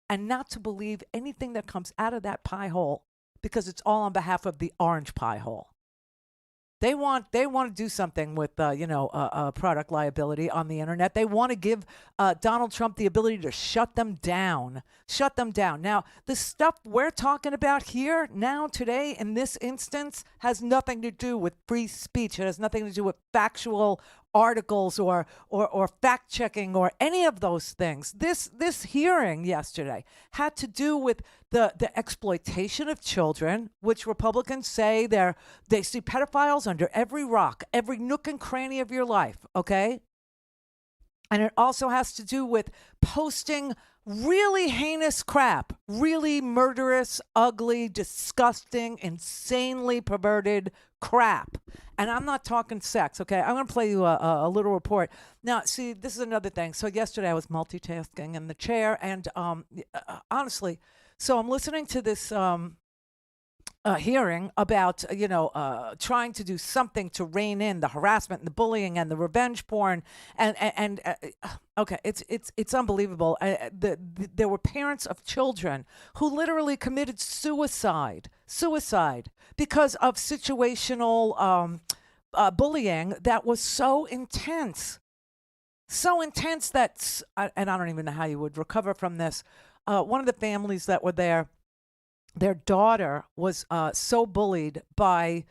Speaker 11: And not to believe anything that comes out of that pie hole because it's all on behalf of the orange pie hole. They want to do something with product liability on the internet. They want to give Donald Trump the ability to shut them down. Now, the stuff we're talking about here now today in this instance has nothing to do with free speech. It has nothing to do with factual articles or fact checking or any of those things. This hearing yesterday had to do with the exploitation of children, which Republicans say they see pedophiles under every rock, every nook and cranny of your life, okay? And it also has to do with posting really heinous crap, really murderous, ugly, disgusting, insanely perverted crap. And I'm not talking sex, okay? I'm going to play you a little report. Now, see, this is another thing. So yesterday I was multitasking in the chair, and honestly, so I'm listening to this hearing about, trying to do something to rein in the harassment and the bullying and the revenge porn. And okay, it's unbelievable. There were parents of children who literally committed suicide because of situational bullying that was so intense that, and I don't even know how you would recover from this. One of the families that were there, their daughter was so bullied by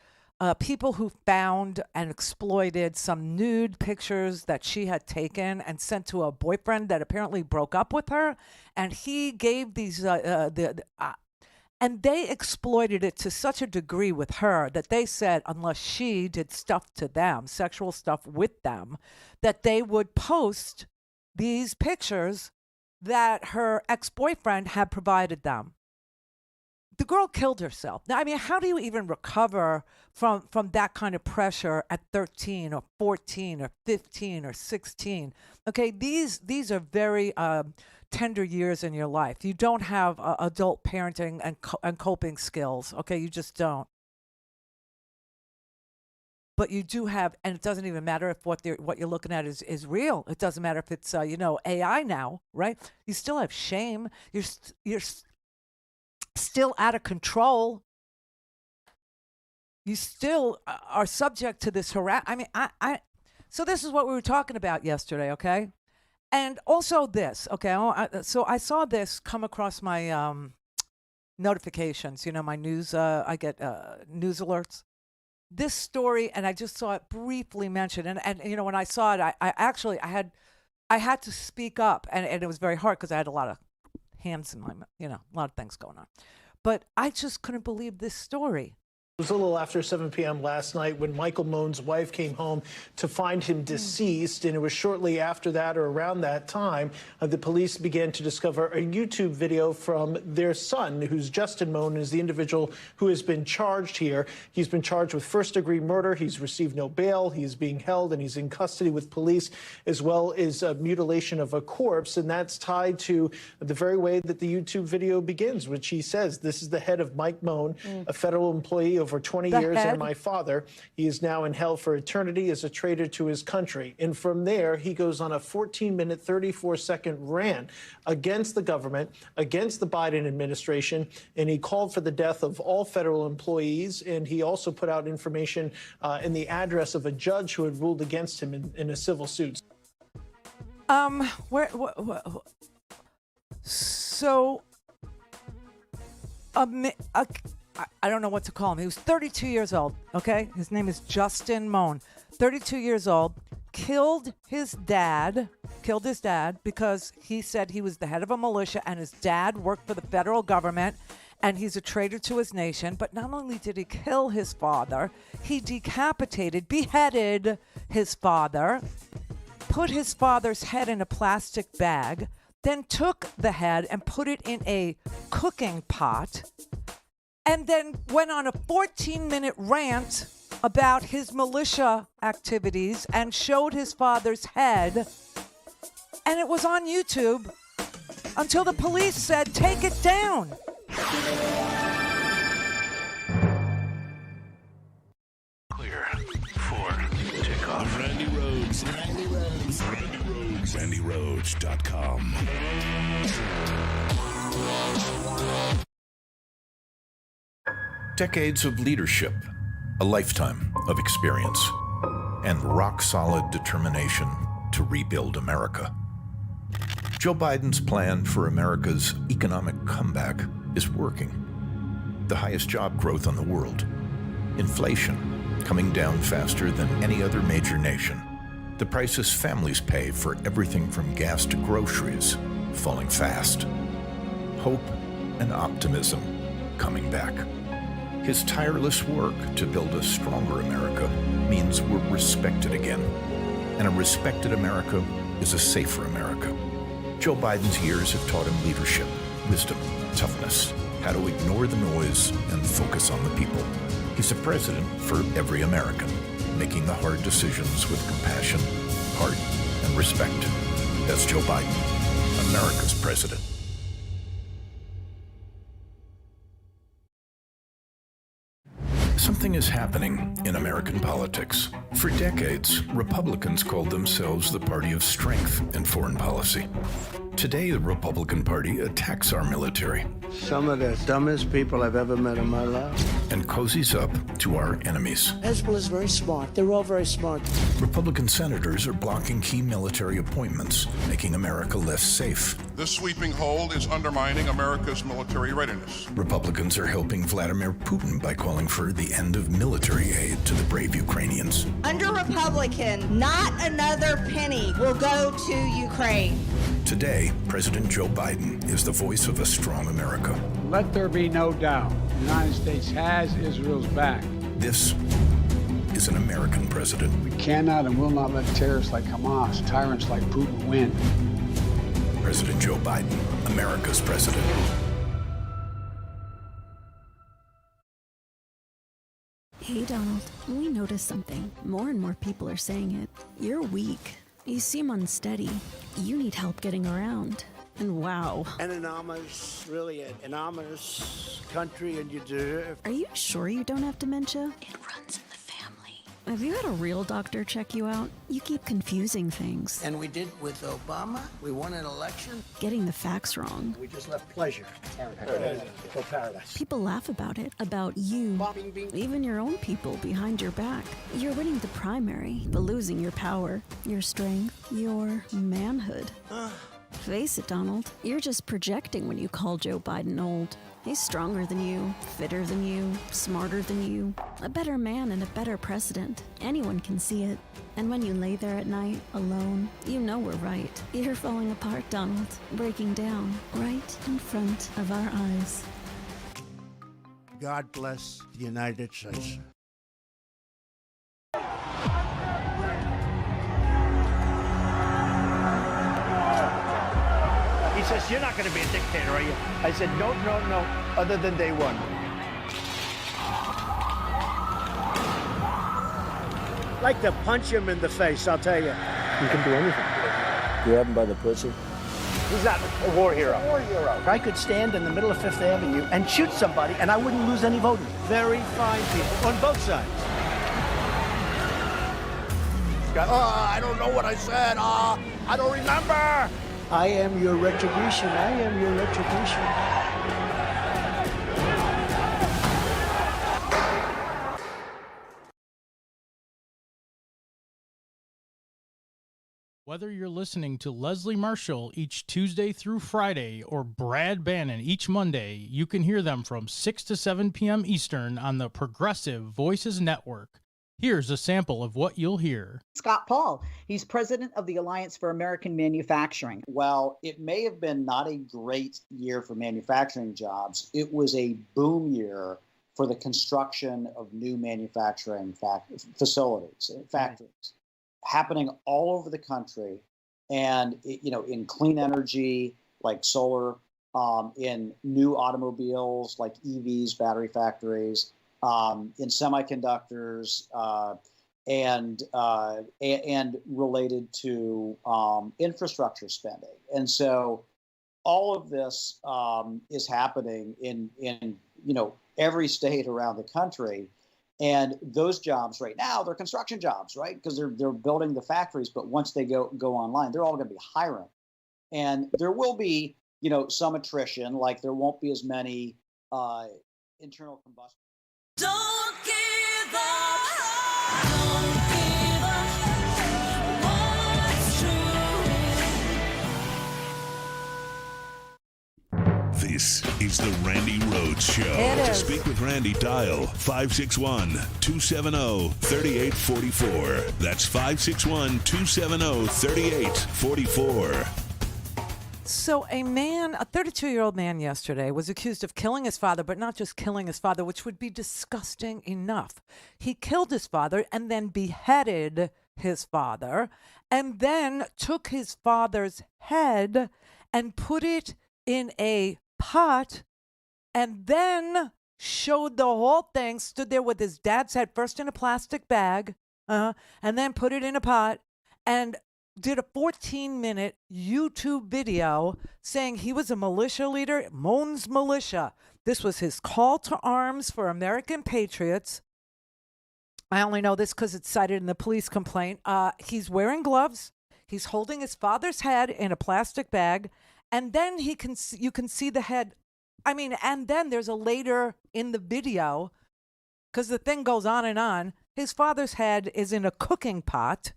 Speaker 11: people who found and exploited some nude pictures that she had taken and sent to a boyfriend that apparently broke up with her. And he gave these, And they exploited it to such a degree with her that they said unless she did stuff to them, sexual stuff with them, that they would post these pictures that her ex-boyfriend had provided them. The girl killed herself. Now, I mean, how do you even recover from that kind of pressure at 13 or 14 or 15 or 16? Okay, these are very tender years in your life. You don't have adult parenting and coping skills. Okay, you just don't. But you do have, and it doesn't even matter if what you're looking at is real. It doesn't matter if it's AI now, right? You still have shame. You're still out of control. You still are subject to this harassment. I mean, so this is what we were talking about yesterday, okay? And also this, okay? So I saw this come across my notifications, my news, I get news alerts. This story, and I just saw it briefly mentioned, and when I saw it, I had to speak up, and it was very hard because I had a lot of hands in my, a lot of things going on. But I just couldn't believe this story.
Speaker 10: It was a little after 7 p.m. last night when Michael Moan's wife came home to find him deceased, and it was shortly after that or around that time the police began to discover a YouTube video from their son, who's Justin Moan, is the individual who has been charged here. He's been charged with first-degree murder. He's received no bail. He's being held, and he's in custody with police, as well as mutilation of a corpse, and that's tied to the very way that the YouTube video begins, which he says, "This is the head of Mike Moan, a federal employee over 20 years, and my father. He is now in hell for eternity as a traitor to his country." And from there, he goes on a 14-minute, 34-second rant against the government, against the Biden administration, and he called for the death of all federal employees, and he also put out information in the address of a judge who had ruled against him in a civil suit.
Speaker 11: So, I don't know what to call him. He was 32 years old, okay? His name is Justin Moan. 32 years old, killed his dad because he said he was the head of a militia and his dad worked for the federal government and he's a traitor to his nation. But not only did he kill his father, he beheaded his father, put his father's head in a plastic bag, then took the head and put it in a cooking pot, and then went on a 14-minute rant about his militia activities and showed his father's head. And it was on YouTube until the police said, take it down.
Speaker 19: Clear for takeoff. Randi Rhodes. Randi Rhodes. Randi Rhodes. RandiRhodes.com.
Speaker 12: Decades of leadership, a lifetime of experience, and rock-solid determination to rebuild America. Joe Biden's plan for America's economic comeback is working. The highest job growth in the world. Inflation coming down faster than any other major nation. The prices families pay for everything from gas to groceries falling fast. Hope and optimism coming back. His tireless work to build a stronger America means we're respected again. And a respected America is a safer America. Joe Biden's years have taught him leadership, wisdom, toughness, how to ignore the noise and focus on the people. He's a president for every American, making the hard decisions with compassion, heart, and respect. That's Joe Biden, America's president. Something is happening in American politics. For decades, Republicans called themselves the party of strength in foreign policy. Today, the Republican Party attacks our military.
Speaker 13: Some of the dumbest people I've ever met in my life.
Speaker 12: And cozies up to our enemies.
Speaker 8: Hezbollah is very smart. They're all very smart.
Speaker 12: Republican senators are blocking key military appointments, making America less safe.
Speaker 14: This sweeping hold is undermining America's military readiness.
Speaker 12: Republicans are helping Vladimir Putin by calling for the end of military aid to the brave Ukrainians.
Speaker 15: Under Republican, not another penny will go to Ukraine.
Speaker 12: Today, President Joe Biden is the voice of a strong America.
Speaker 24: Let there be no doubt. The United States has Israel's back.
Speaker 12: This is an American president.
Speaker 24: We cannot and will not let terrorists like Hamas, tyrants like Putin win.
Speaker 12: President Joe Biden, America's president.
Speaker 1: Hey, Donald, we noticed something. More and more people are saying it. You're weak. You seem unsteady. You need help getting around. And wow.
Speaker 8: An anomalous, really an anomalous country, and you deserve.
Speaker 1: Are you sure you don't have dementia? It runs in the family. Have you had a real doctor check you out? You keep confusing things.
Speaker 8: And we did with Obama. We won an election.
Speaker 1: Getting the facts wrong.
Speaker 8: We just left pleasure for paradise.
Speaker 1: People laugh about it, about you, even your own people behind your back. You're winning the primary, but losing your power, your strength, your manhood. Face it, Donald, you're just projecting when you call Joe Biden old. He's stronger than you, fitter than you, smarter than you, a better man and a better president. Anyone can see it. And when you lay there at night, alone, you know we're right. You're falling apart, Donald, breaking down, right in front of our eyes.
Speaker 8: God bless the United States.
Speaker 9: He says, you're not going to be a dictator, are you? I said, no, other than day one. I'd like to punch him in the face, I'll tell you.
Speaker 13: You can do anything. Grab him by the pussy.
Speaker 9: He's not a war hero. I could stand in the middle of Fifth Avenue and shoot somebody, and I wouldn't lose any voting. Very fine people, on both sides.
Speaker 13: I don't know what I said. I don't remember.
Speaker 8: I am your retribution. I am your retribution.
Speaker 15: Whether you're listening to Leslie Marshall each Tuesday through Friday or Brad Bannon each Monday, you can hear them from 6 to 7 p.m. Eastern on the Progressive Voices Network. Here's a sample of what you'll hear.
Speaker 20: Scott Paul, he's president of the Alliance for American Manufacturing.
Speaker 21: While it may have been not a great year for manufacturing jobs, it was a boom year for the construction of new manufacturing facilities, factories, happening all over the country. And, in clean energy, like solar, in new automobiles, like EVs, battery factories, in semiconductors, and related to infrastructure spending. And so all of this is happening in every state around the country. And those jobs right now, they're construction jobs, right? Because they're building the factories, but once they go online, they're all going to be hiring. And there will be, some attrition, like there won't be as many internal combustion.
Speaker 22: Don't give up. Don't give up. What's true?
Speaker 19: This is the Randi Rhodes Show. To speak with Randi, dial 561-270-3844. That's 561-270-3844.
Speaker 11: So a 32-year-old man yesterday was accused of killing his father, but not just killing his father, which would be disgusting enough. He killed his father and then beheaded his father and then took his father's head and put it in a pot and then showed the whole thing, stood there with his dad's head first in a plastic bag and then put it in a pot and did a 14-minute YouTube video saying he was a militia leader, Moan's Militia. This was his call to arms for American patriots. I only know this because it's cited in the police complaint. He's wearing gloves. He's holding his father's head in a plastic bag. And then you can see the head. And then there's a later in the video, because the thing goes on and on. His father's head is in a cooking pot.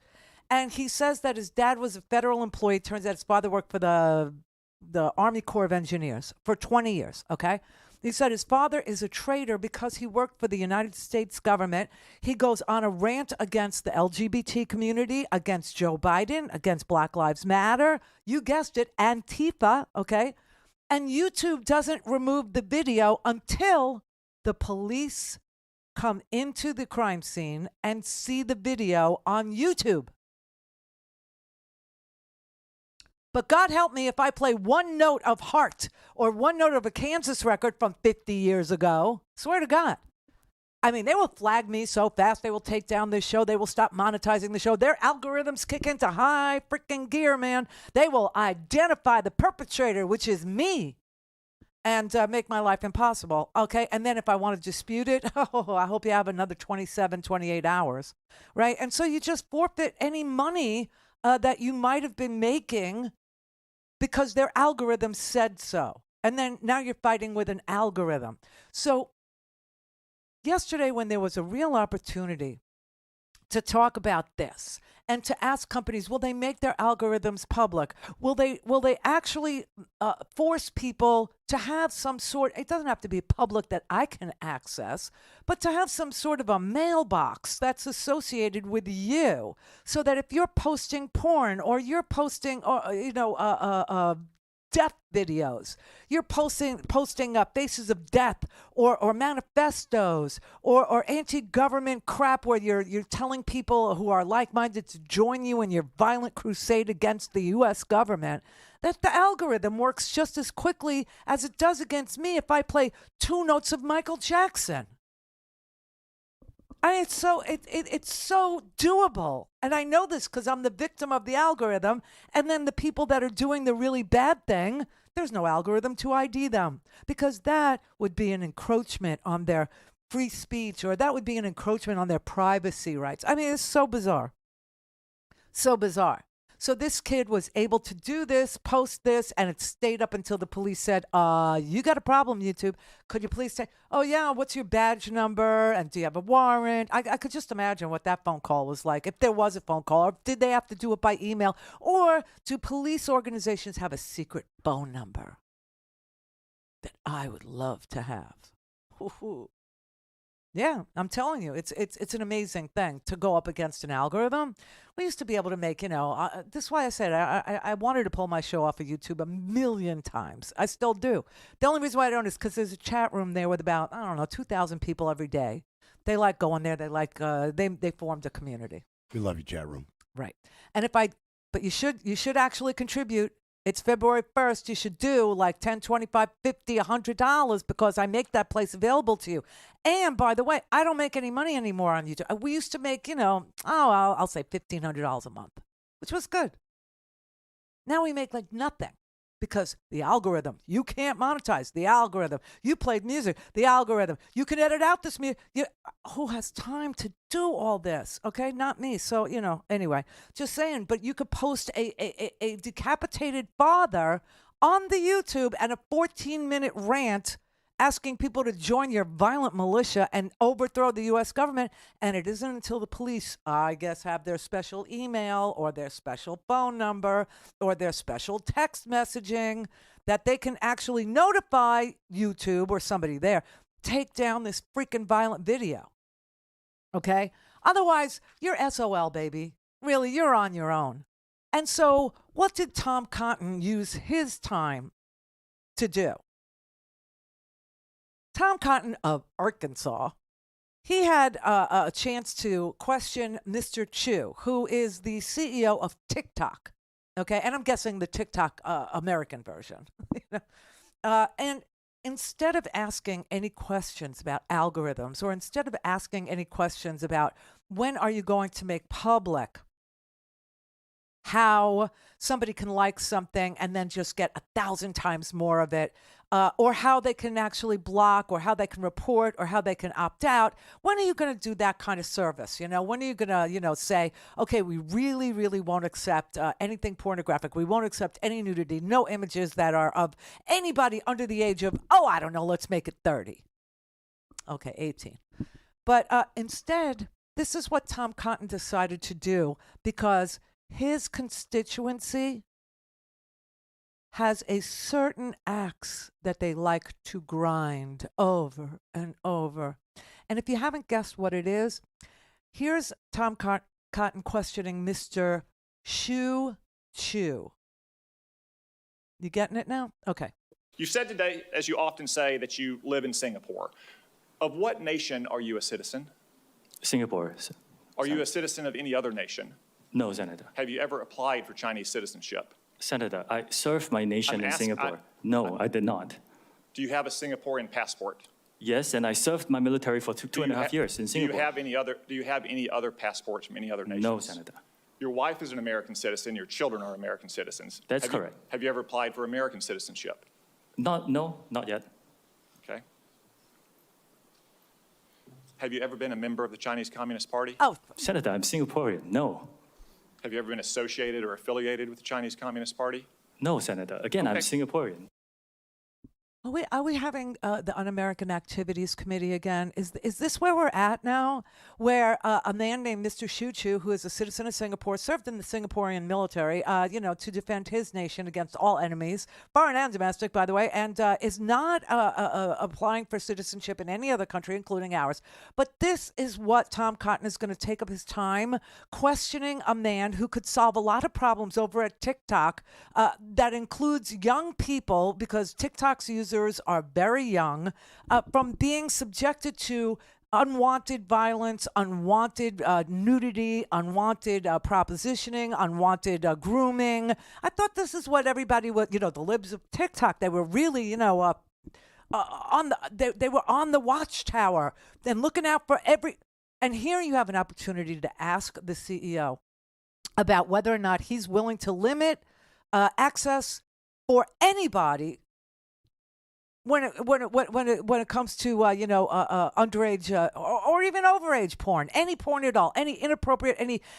Speaker 11: And he says that his dad was a federal employee. Turns out his father worked for the Army Corps of Engineers for 20 years, okay? He said his father is a traitor because he worked for the United States government. He goes on a rant against the LGBT community, against Joe Biden, against Black Lives Matter. You guessed it, Antifa, okay? And YouTube doesn't remove the video until the police come into the crime scene and see the video on YouTube. But God help me if I play one note of Heart or one note of a Kansas record from 50 years ago. Swear to God. I mean, they will flag me so fast. They will take down this show. They will stop monetizing the show. Their algorithms kick into high freaking gear, man. They will identify the perpetrator, which is me, and make my life impossible. Okay. And then if I want to dispute it, I hope you have another 27, 28 hours. Right. And so you just forfeit any money that you might have been making because their algorithm said so. And then now you're fighting with an algorithm. So yesterday, when there was a real opportunity to talk about this and to ask companies, will they make their algorithms public? Will they actually force people to have some sort, it doesn't have to be public that I can access, but to have some sort of a mailbox that's associated with you, so that if you're posting porn or you're posting, death videos, you're posting faces of death or manifestos or anti-government crap where you're telling people who are like-minded to join you in your violent crusade against the U.S. government, that the algorithm works just as quickly as it does against me if I play 2 notes of Michael Jackson. I mean, it's so doable. And I know this because I'm the victim of the algorithm. And then the people that are doing the really bad thing, there's no algorithm to ID them, because that would be an encroachment on their free speech, or that would be an encroachment on their privacy rights. I mean, it's so bizarre. So bizarre. So this kid was able to do this, post this, and it stayed up until the police said, you got a problem, YouTube. Could you please say, oh, yeah, what's your badge number? And do you have a warrant? I could just imagine what that phone call was like, if there was a phone call, or did they have to do it by email? Or do police organizations have a secret phone number that I would love to have? Ooh. Yeah, I'm telling you, it's an amazing thing to go up against an algorithm. We used to be able to make, this is why I said I wanted to pull my show off of YouTube a million times. I still do. The only reason why I don't is because there's a chat room there with about, 2,000 people every day. They like going there. They like, they formed a community.
Speaker 13: We love you, chat room.
Speaker 11: Right. And but you should actually contribute. It's February 1st. You should do like $10, $25, $50, $100 because I make that place available to you. And by the way, I don't make any money anymore on YouTube. We used to make, I'll say $1,500 a month, which was good. Now we make like nothing because the algorithm, you can't monetize the algorithm. You played music, the algorithm. You can edit out this music. Who has time to do all this? Okay, not me. So, anyway, just saying, but you could post a decapitated father on the YouTube and a 14-minute rant asking people to join your violent militia and overthrow the U.S. government. And it isn't until the police, I guess, have their special email or their special phone number or their special text messaging that they can actually notify YouTube or somebody there, take down this freaking violent video. Okay? Otherwise, you're SOL, baby. Really, you're on your own. And so what did Tom Cotton use his time to do? Tom Cotton of Arkansas, he had a chance to question Mr. Chu, who is the CEO of TikTok. Okay, and I'm guessing the TikTok American version. And instead of asking any questions about algorithms, or instead of asking any questions about when are you going to make public how somebody can like something and then just get 1,000 times more of it, or how they can actually block, or how they can report, or how they can opt out. When are you going to do that kind of service? When are you going to, say, okay, we really, really won't accept anything pornographic. We won't accept any nudity, no images that are of anybody under the age of, let's make it 30. Okay, 18. But instead, this is what Tom Cotton decided to do, because his constituency has a certain axe that they like to grind over and over. And if you haven't guessed what it is, here's Tom Cotton questioning Mr. Shoo Chew. You getting it now? Okay.
Speaker 4: You said today, as you often say, that you live in Singapore. Of what nation are you a citizen?
Speaker 5: Singapore.
Speaker 4: Are you a citizen of any other nation?
Speaker 5: No, Senator.
Speaker 4: Have you ever applied for Chinese citizenship?
Speaker 5: Senator, I served my nation in Singapore. No, I did not.
Speaker 4: Do you have a Singaporean passport?
Speaker 5: Yes, and I served my military for two and a half years in Singapore.
Speaker 4: Do you have any other passports from any other nations?
Speaker 5: No, Senator.
Speaker 4: Your wife is an American citizen. Your children are American citizens.
Speaker 5: That's correct.
Speaker 4: Have you ever applied for American citizenship?
Speaker 5: No, not yet.
Speaker 4: Okay. Have you ever been a member of the Chinese Communist Party?
Speaker 11: Oh,
Speaker 5: Senator, I'm Singaporean. No.
Speaker 4: Have you ever been associated or affiliated with the Chinese Communist Party?
Speaker 5: No, Senator. Again, I'm Singaporean.
Speaker 11: Are we having the Un-American Activities Committee again? Is this where we're at now? Where a man named Mr. Shoo Chew, who is a citizen of Singapore, served in the Singaporean military, to defend his nation against all enemies, foreign and domestic, by the way, and is not applying for citizenship in any other country, including ours. But this is what Tom Cotton is going to take up his time questioning a man who could solve a lot of problems over at TikTok that includes young people, because TikTok's users are very young, from being subjected to unwanted violence, unwanted nudity, unwanted propositioning, unwanted grooming. I thought this is what everybody was, the libs of TikTok, they were really, they were on the watchtower and looking out for every. And here you have an opportunity to ask the CEO about whether or not he's willing to limit access for anybody when it comes to underage or even overage porn, any porn at all, any inappropriate,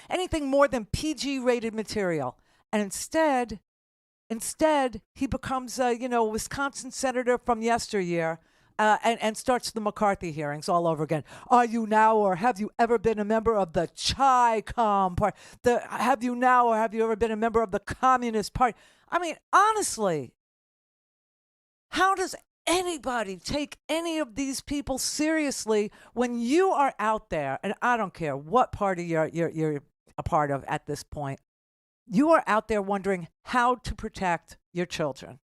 Speaker 11: anything more than PG rated material. And instead he becomes a Wisconsin senator from yesteryear. And starts the McCarthy hearings all over again. Are you now or have you ever been a member of the Chi-Com Party? Have you now or have you ever been a member of the Communist Party? I mean, honestly, how does anybody take any of these people seriously when you are out there? And I don't care what party you're a part of at this point. You are out there wondering how to protect your children.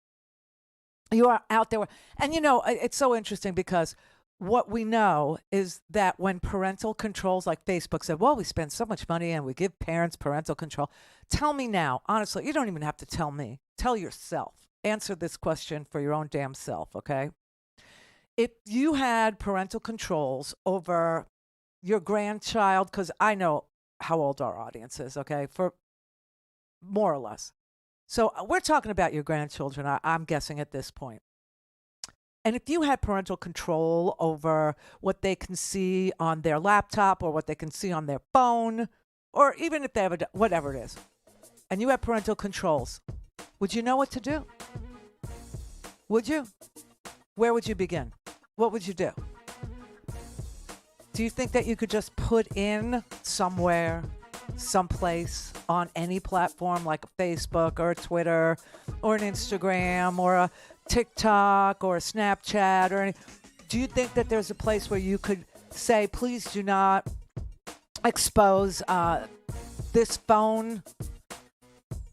Speaker 11: You are out there. And, it's so interesting because what we know is that when parental controls, like Facebook said, well, we spend so much money and we give parents parental control. Tell me now, honestly, you don't even have to tell me. Tell yourself. Answer this question for your own damn self, okay? If you had parental controls over your grandchild, because I know how old our audience is, okay, for more or less. So we're talking about your grandchildren, I'm guessing at this point. And if you had parental control over what they can see on their laptop or what they can see on their phone, or even if they have whatever it is, and you have parental controls, would you know what to do? Would you? Where would you begin? What would you do? Do you think that you could just put in somewhere, someplace, on any platform like a Facebook or a Twitter or an Instagram or a TikTok or a Snapchat or any? Do you think that there's a place where you could say, please do not expose this phone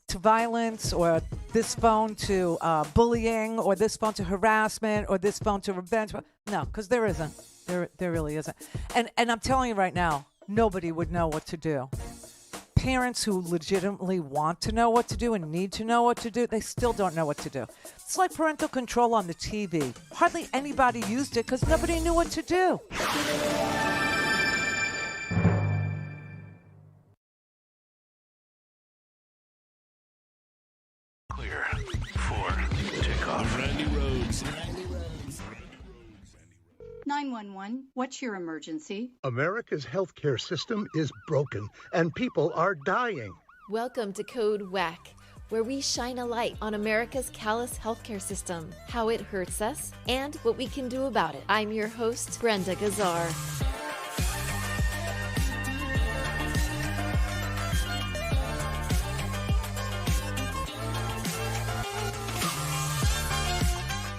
Speaker 11: to violence, or this phone to bullying, or this phone to harassment, or this phone to revenge? No, because there isn't. There really isn't. And I'm telling you right now, nobody would know what to do. Parents who legitimately want to know what to do and need to know what to do, they still don't know what to do. It's like parental control on the TV. Hardly anybody used it because nobody knew what to do.
Speaker 19: Clear for takeoff. Randi Rhodes.
Speaker 16: 911, what's your emergency?
Speaker 17: America's healthcare system is broken and people are dying.
Speaker 18: Welcome to Code WACK, where we shine a light on America's callous healthcare system, how it hurts us, and what we can do about it. I'm your host, Brenda Gazar.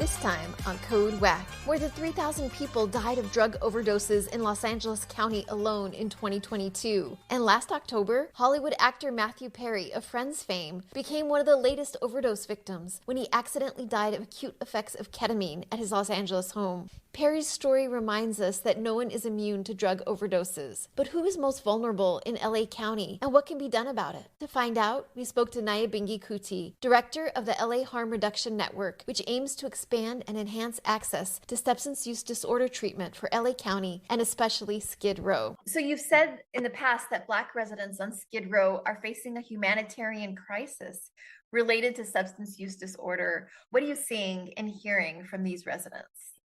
Speaker 18: This time on Code Whack. More than 3,000 people died of drug overdoses in Los Angeles County alone in 2022. And last October, Hollywood actor Matthew Perry of Friends fame became one of the latest overdose victims when he accidentally died of acute effects of ketamine at his Los Angeles home. Perry's story reminds us that no one is immune to drug overdoses. But who is most vulnerable in LA County, and what can be done about it? To find out, we spoke to Nyabingi Kuti, director of the LA Harm Reduction Network, which aims to expand and enhance access to substance use disorder treatment for LA County and especially Skid Row. So you've said in the past that Black residents on Skid Row are facing a humanitarian crisis related to substance use disorder. What are you seeing and hearing from these residents?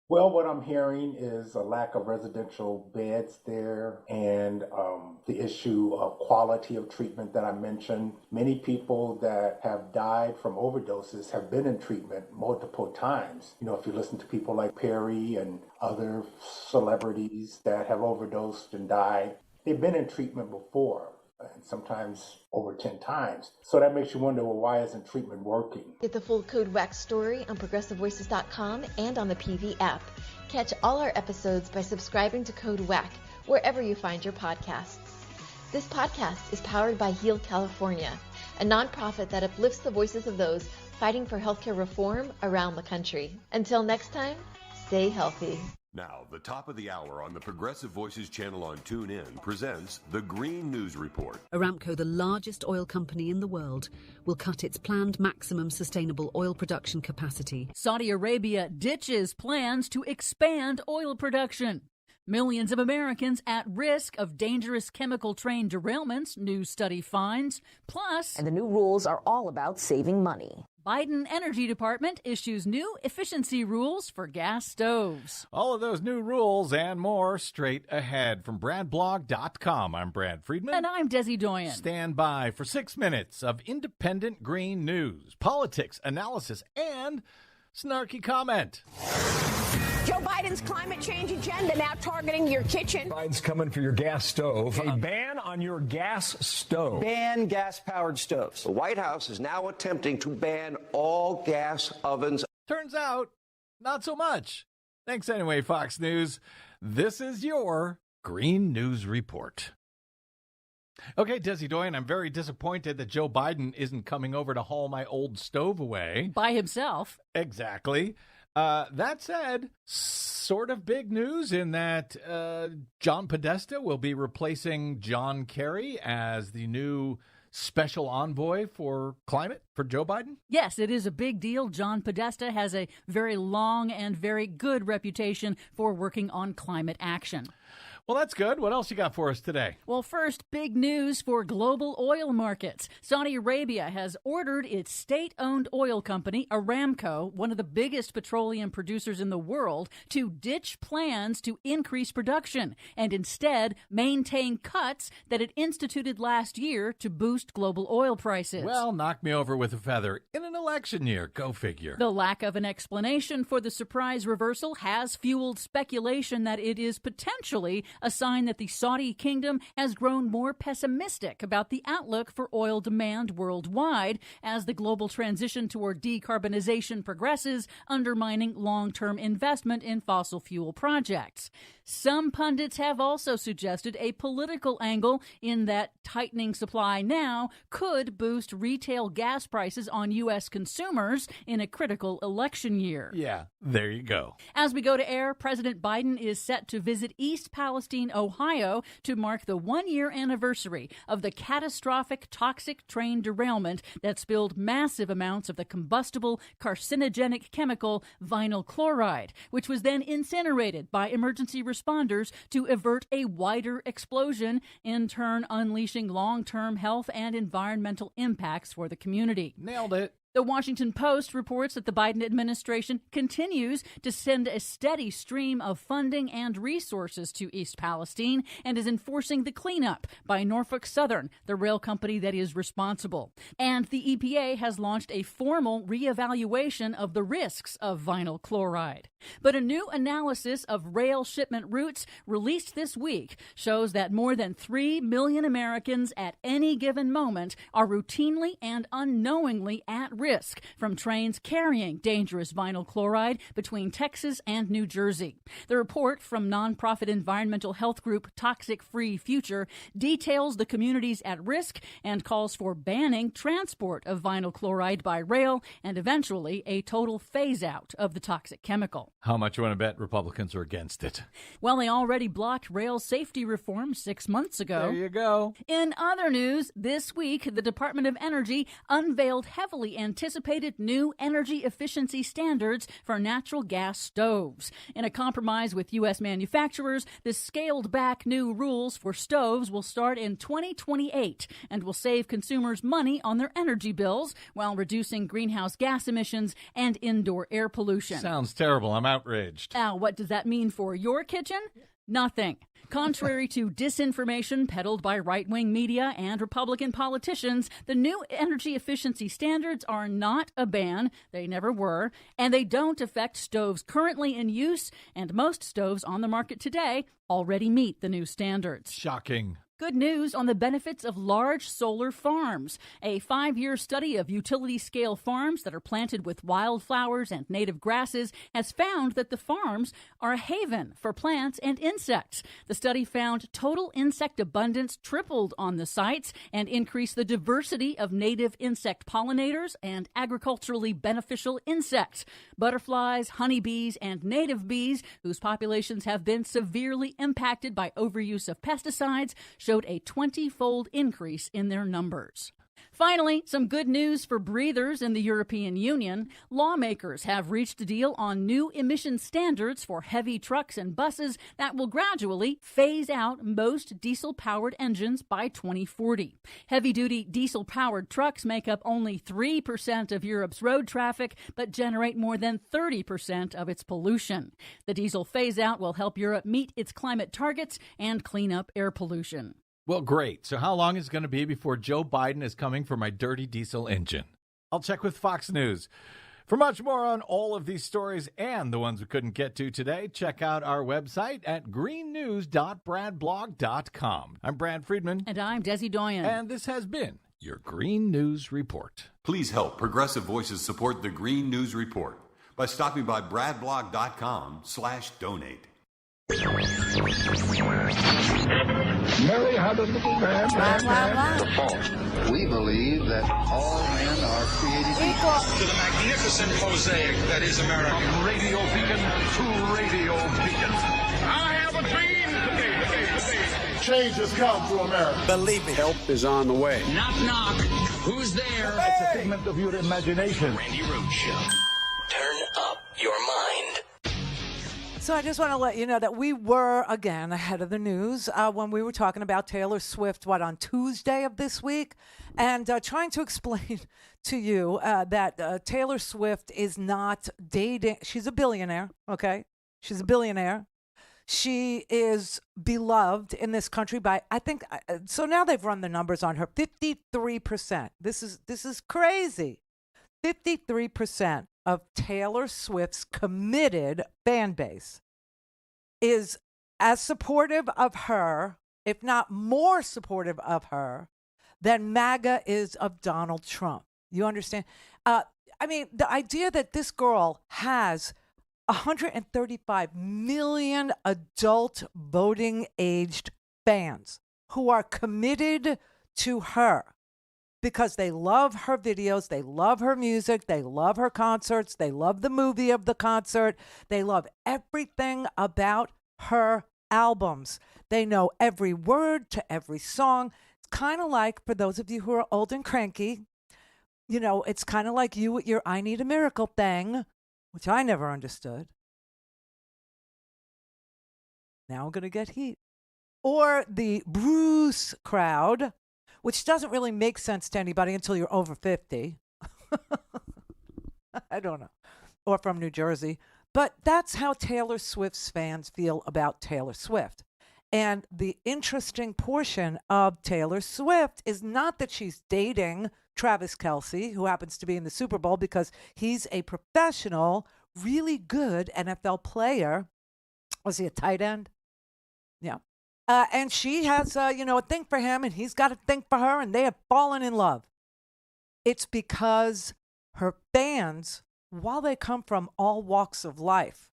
Speaker 3: Well, what I'm hearing is a lack of residential beds there and the issue of quality of treatment that I mentioned. Many people that have died from overdoses have been in treatment multiple times. You know, if you listen to people like Perry and other celebrities that have overdosed and died, they've been in treatment before. And sometimes over 10 times. So that makes you wonder, well, why isn't treatment working?
Speaker 18: Get the full Code Wax story on progressivevoices.com and on the PV app. Catch all our episodes by subscribing to Code Whack wherever you find your podcasts. This podcast is powered by Heal California, a nonprofit that uplifts the voices of those fighting for healthcare reform around the country. Until next time, stay healthy.
Speaker 6: Now, the top of the hour on the Progressive Voices channel on TuneIn presents the Green News Report.
Speaker 7: Aramco, the largest oil company in the world, will cut its planned maximum sustainable oil production capacity.
Speaker 23: Saudi Arabia ditches plans to expand oil production. Millions of Americans at risk of dangerous chemical train derailments, new study finds. Plus,
Speaker 25: and the new rules are all about saving money.
Speaker 23: Biden Energy Department issues new efficiency rules for gas stoves.
Speaker 26: All of those new rules and more straight ahead from BradBlog.com. I'm Brad Friedman.
Speaker 23: And I'm Desi Doyen.
Speaker 26: Stand by for 6 minutes of independent green news, politics, analysis, and snarky comment.
Speaker 27: Joe Biden's climate change agenda now targeting your kitchen.
Speaker 28: Biden's coming for your gas stove. A ban on your gas stove.
Speaker 9: Ban gas-powered stoves.
Speaker 29: The White House is now attempting to ban all gas ovens.
Speaker 26: Turns out, not so much. Thanks anyway, Fox News. This is your Green News Report. Okay, Desi Doyen, I'm very disappointed that Joe Biden isn't coming over to haul my old stove away.
Speaker 23: By himself.
Speaker 26: Exactly. That said, sort of big news in that John Podesta will be replacing John Kerry as the new special envoy for climate for Joe Biden?
Speaker 23: Yes, it is a big deal. John Podesta has a very long and very good reputation for working on climate action.
Speaker 26: Well, that's good. What else you got for us today?
Speaker 23: Well, first, big news for global oil markets. Saudi Arabia has ordered its state-owned oil company, Aramco, one of the biggest petroleum producers in the world, to ditch plans to increase production and instead maintain cuts that it instituted last year to boost global oil prices.
Speaker 26: Well, knock me over with a feather in an election year. Go figure.
Speaker 23: The lack of an explanation for the surprise reversal has fueled speculation that it is potentially a sign that the Saudi kingdom has grown more pessimistic about the outlook for oil demand worldwide as the global transition toward decarbonization progresses, undermining long-term investment in fossil fuel projects. Some pundits have also suggested a political angle in that tightening supply now could boost retail gas prices on U.S. consumers in a critical election year.
Speaker 26: Yeah, there you go.
Speaker 23: As we go to air, President Biden is set to visit East Palestine, Ohio, to mark the one-year anniversary of the catastrophic toxic train derailment that spilled massive amounts of the combustible carcinogenic chemical vinyl chloride, which was then incinerated by emergency responders to avert a wider explosion, in turn unleashing long-term health and environmental impacts for the community.
Speaker 26: Nailed it.
Speaker 23: The Washington Post reports that the Biden administration continues to send a steady stream of funding and resources to East Palestine and is enforcing the cleanup by Norfolk Southern, the rail company that is responsible. And the EPA has launched a formal reevaluation of the risks of vinyl chloride. But a new analysis of rail shipment routes released this week shows that more than 3 million Americans at any given moment are routinely and unknowingly at risk from trains carrying dangerous vinyl chloride between Texas and New Jersey. The report from nonprofit environmental health group Toxic Free Future details the communities at risk and calls for banning transport of vinyl chloride by rail and eventually a total phase-out of the toxic chemical.
Speaker 26: How much you want to bet Republicans are against it?
Speaker 23: Well, they already blocked rail safety reform 6 months ago.
Speaker 26: There you go.
Speaker 23: In other news, this week, the Department of Energy unveiled heavily anticipated new energy efficiency standards for natural gas stoves. In a compromise with U.S. manufacturers, the scaled-back new rules for stoves will start in 2028 and will save consumers money on their energy bills while reducing greenhouse gas emissions and indoor air pollution.
Speaker 26: Sounds terrible. I'm outraged.
Speaker 23: Now, what does that mean for your kitchen? Nothing. Contrary to disinformation peddled by right-wing media and Republican politicians, the new energy efficiency standards are not a ban. They never were. And they don't affect stoves currently in use. And most stoves on the market today already meet the new standards.
Speaker 26: Shocking.
Speaker 23: Good news on the benefits of large solar farms. A 5-year study of utility-scale farms that are planted with wildflowers and native grasses has found that the farms are a haven for plants and insects. The study found total insect abundance tripled on the sites and increased the diversity of native insect pollinators and agriculturally beneficial insects. Butterflies, honeybees, and native bees, whose populations have been severely impacted by overuse of pesticides, showed a 20-fold increase in their numbers. Finally, some good news for breathers in the European Union. Lawmakers have reached a deal on new emission standards for heavy trucks and buses that will gradually phase out most diesel-powered engines by 2040. Heavy-duty diesel-powered trucks make up only 3% of Europe's road traffic, but generate more than 30% of its pollution. The diesel phase-out will help Europe meet its climate targets and clean up air pollution.
Speaker 26: Well, great. So how long is it going to be before Joe Biden is coming for my dirty diesel engine? I'll check with Fox News. For much more on all of these stories and the ones we couldn't get to today, check out our website at greennews.bradblog.com. I'm Brad Friedman.
Speaker 23: And I'm Desi Doyen.
Speaker 26: And this has been your Green News Report.
Speaker 6: Please help Progressive Voices support the Green News Report by stopping by bradblog.com/donate.
Speaker 17: Mary had a little man.
Speaker 1: The fault. We believe that all men are created equal.
Speaker 2: To the magnificent mosaic that is America.
Speaker 17: From radio beacon to radio beacon.
Speaker 2: I have a dream today.
Speaker 13: Change has come to America.
Speaker 2: Believe me.
Speaker 1: Help is on the way.
Speaker 2: Knock, knock. Who's there?
Speaker 17: It's a figment of your imagination.
Speaker 19: Randi Rhodes Show. Turn up your mind.
Speaker 11: So I just want to let you know that we were, again, ahead of the news when we were talking about Taylor Swift, on Tuesday of this week, and trying to explain to you that Taylor Swift is not dating. She's a billionaire, okay? She's a billionaire. She is beloved in this country by, I think, so now they've run the numbers on her, 53%. This is crazy. 53% of Taylor Swift's committed fan base is as supportive of her, if not more supportive of her, than MAGA is of Donald Trump. You understand? I mean, the idea that this girl has 135 million adult voting-aged fans who are committed to her, because they love her videos, they love her music, they love her concerts, they love the movie of the concert, they love everything about her albums. They know every word to every song. It's kind of like, for those of you who are old and cranky, you know, it's kind of like you with your I Need a Miracle thing, which I never understood. Now I'm going to get heat. Or the Bruce crowd, which doesn't really make sense to anybody until you're over 50. I don't know. Or from New Jersey. But that's how Taylor Swift's fans feel about Taylor Swift. And the interesting portion of Taylor Swift is not that she's dating Travis Kelce, who happens to be in the Super Bowl, because he's a professional, really good NFL player. Was he a tight end? Yeah. And she has, a thing for him, and he's got a thing for her, and they have fallen in love. It's because her fans, while they come from all walks of life,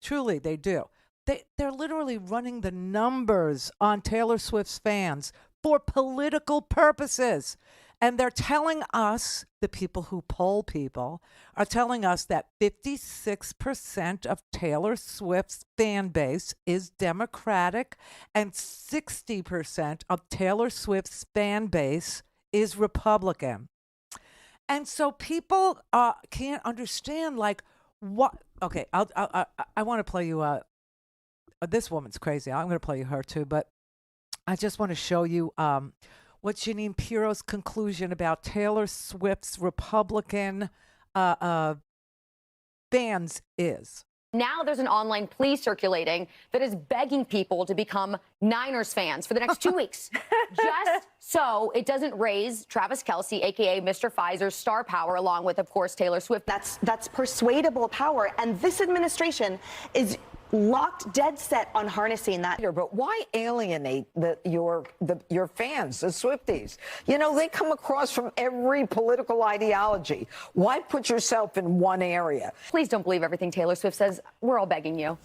Speaker 11: truly they do, they're literally running the numbers on Taylor Swift's fans for political purposes. And they're telling us, the people who poll people, are telling us that 56% of Taylor Swift's fan base is Democratic and 60% of Taylor Swift's fan base is Republican. And so people can't understand, like, what. Okay, I want to play you. This woman's crazy. I'm going to play you her too, but I just want to show you what Jeanine Pirro's conclusion about Taylor Swift's Republican fans is.
Speaker 27: Now there's an online plea circulating that is begging people to become Niners fans for the next 2 weeks, just so it doesn't raise Travis Kelce, a.k.a. Mr. Pfizer's star power, along with, of course, Taylor Swift.
Speaker 8: That's persuadable power, and this administration is locked dead set on harnessing that.
Speaker 10: But why alienate your fans, the Swifties? You know, they come across from every political ideology. Why put yourself in one area?
Speaker 27: Please don't believe everything Taylor Swift says. We're all begging you.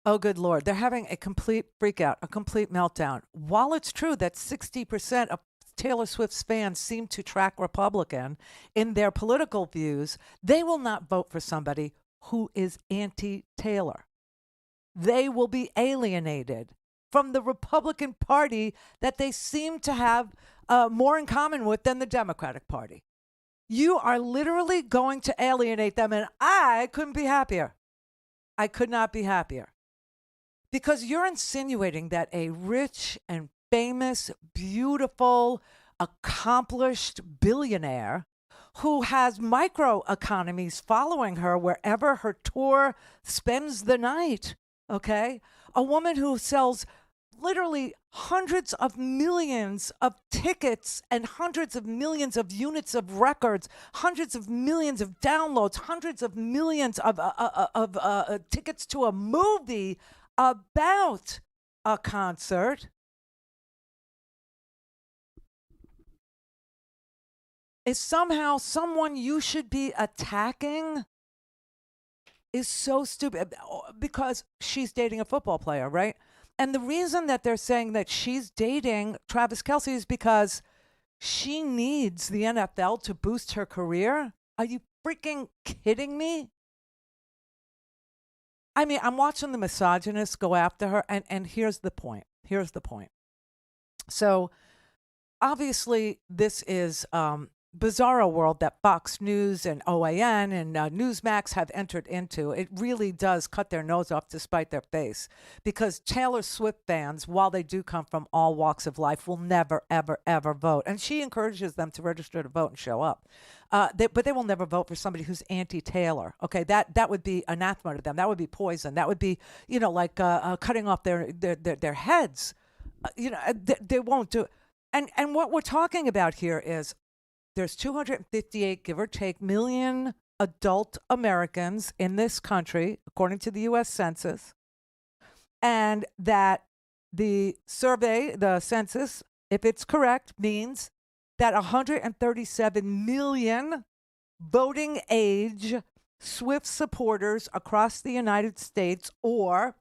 Speaker 11: Oh, good Lord. They're having a complete freak out, a complete meltdown. While it's true that 60% of Taylor Swift's fans seem to track Republican in their political views, they will not vote for somebody who is anti-Taylor. They will be alienated from the Republican Party that they seem to have more in common with than the Democratic Party. You are literally going to alienate them, and I couldn't be happier. I could not be happier. Because you're insinuating that a rich and famous, beautiful, accomplished billionaire who has microeconomies following her wherever her tour spends the night, okay? A woman who sells literally hundreds of millions of tickets and hundreds of millions of units of records, hundreds of millions of downloads, hundreds of millions of tickets to a movie about a concert, is somehow someone you should be attacking, is so stupid because she's dating a football player, right? And the reason that they're saying that she's dating Travis Kelce is because she needs the NFL to boost her career. Are you freaking kidding me? I mean, I'm watching the misogynists go after her, and here's the point. Here's the point. So, obviously, this is bizarro world that Fox News and OAN and Newsmax have entered into. It really does cut their nose off to spite their face, because Taylor Swift fans, while they do come from all walks of life, will never, ever, ever vote. And she encourages them to register to vote and show up. But they will never vote for somebody who's anti-Taylor. Okay, that would be anathema to them. That would be poison. That would be, like cutting off their heads. They won't do it. And what we're talking about here is there's 258, give or take, million adult Americans in this country, according to the U.S. Census, and that the survey, the census, if it's correct, means that 137 million voting age Swift supporters across the United States, or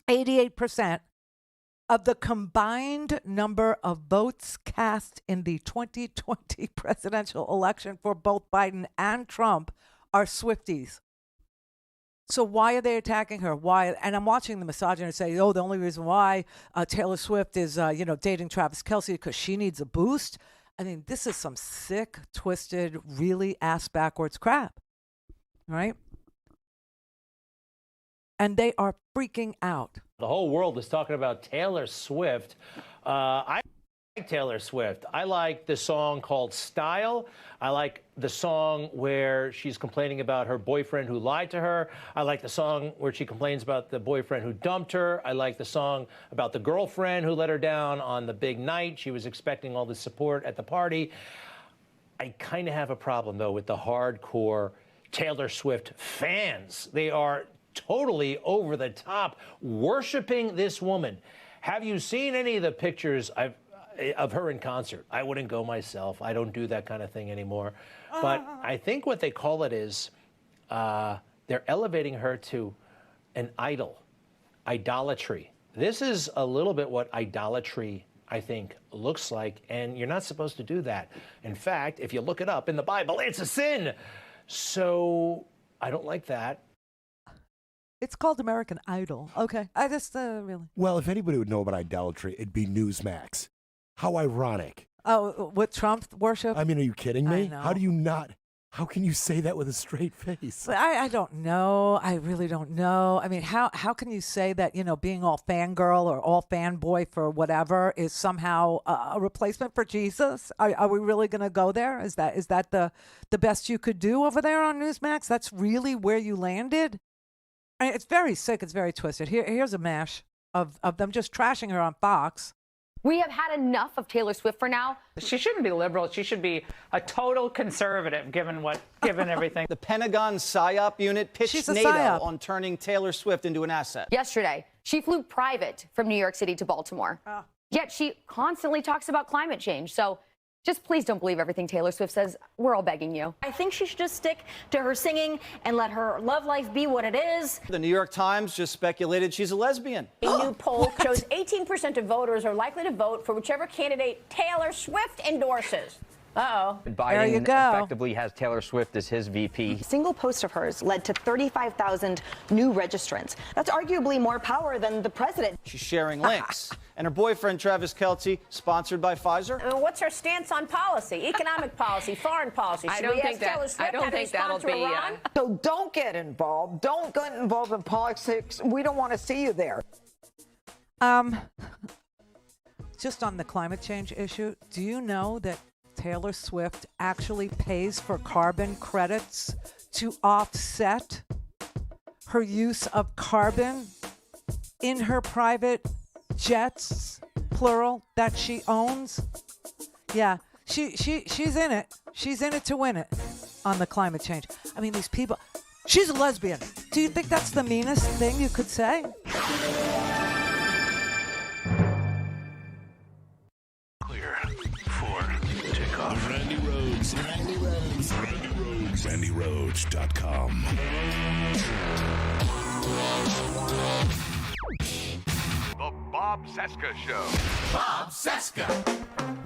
Speaker 11: 88%, of the combined number of votes cast in the 2020 presidential election for both Biden and Trump, are Swifties. So why are they attacking her? Why? And I'm watching the misogynists say, the only reason why Taylor Swift is, dating Travis Kelce because she needs a boost. I mean, this is some sick, twisted, really ass-backwards crap, right? And they are freaking out.
Speaker 12: The whole world is talking about Taylor Swift. I like Taylor Swift. I like the song called Style. I like the song where she's complaining about her boyfriend who lied to her. I like the song where she complains about the boyfriend who dumped her. I like the song about the girlfriend who let her down on the big night. She was expecting all the support at the party. I kind of have a problem, though, with the hardcore Taylor Swift fans. They are totally over the top, worshiping this woman. Have you seen any of the pictures? of her in concert. I wouldn't go myself. I don't do that kind of thing anymore. But I think what they call it is they're elevating her to an idol, idolatry. This is a little bit what idolatry, I think, looks like, and you're not supposed to do that. In fact, if you look it up in the Bible, it's a sin. So I don't like that.
Speaker 11: It's called American Idol. Okay. I just really.
Speaker 4: Well, if anybody would know about idolatry, it'd be Newsmax. How ironic.
Speaker 11: Oh, with Trump worship?
Speaker 4: I mean, are you kidding me?
Speaker 11: I know.
Speaker 4: How do you not? How can you say that with a straight face?
Speaker 11: I don't know. I really don't know. I mean, how can you say that, you know, being all fangirl or all fanboy for whatever is somehow a replacement for Jesus? Are we really going to go there? Is that the best you could do over there on Newsmax? That's really where you landed? I mean, it's very sick. It's very twisted. Here's a mash of them just trashing her on Fox.
Speaker 27: We have had enough of Taylor Swift for now.
Speaker 5: She shouldn't be liberal. She should be a total conservative, given everything.
Speaker 14: The Pentagon PSYOP unit pitched NATO on turning Taylor Swift into an asset.
Speaker 27: Yesterday, she flew private from New York City to Baltimore. Yet she constantly talks about climate change. So just please don't believe everything Taylor Swift says. We're all begging you.
Speaker 25: I think she should just stick to her singing and let her love life be what it is.
Speaker 14: The New York Times just speculated she's a lesbian.
Speaker 25: A new poll shows 18% of voters are likely to vote for whichever candidate Taylor Swift endorses. Uh-oh.
Speaker 15: Biden effectively has Taylor Swift as his VP.
Speaker 8: A single post of hers led to 35,000 new registrants. That's arguably more power than the president.
Speaker 14: She's sharing links. And her boyfriend, Travis Kelce, sponsored by Pfizer.
Speaker 25: What's her stance on policy, economic policy, foreign policy?
Speaker 5: I don't think that'll be.
Speaker 10: So don't get involved. Don't get involved in politics. We don't want to see you there.
Speaker 11: Just on the climate change issue, do you know that Taylor Swift actually pays for carbon credits to offset her use of carbon in her private jets, plural, that she owns? Yeah, she's in it. She's in it to win it on the climate change. I mean, these people. She's a lesbian. Do you think that's the meanest thing you could say?
Speaker 19: Clear for takeoff. Randi Rhodes. Randi Rhodes. Randi Rhodes. RandiRhodes.com.
Speaker 16: The Bob Cesca Show. Bob Cesca.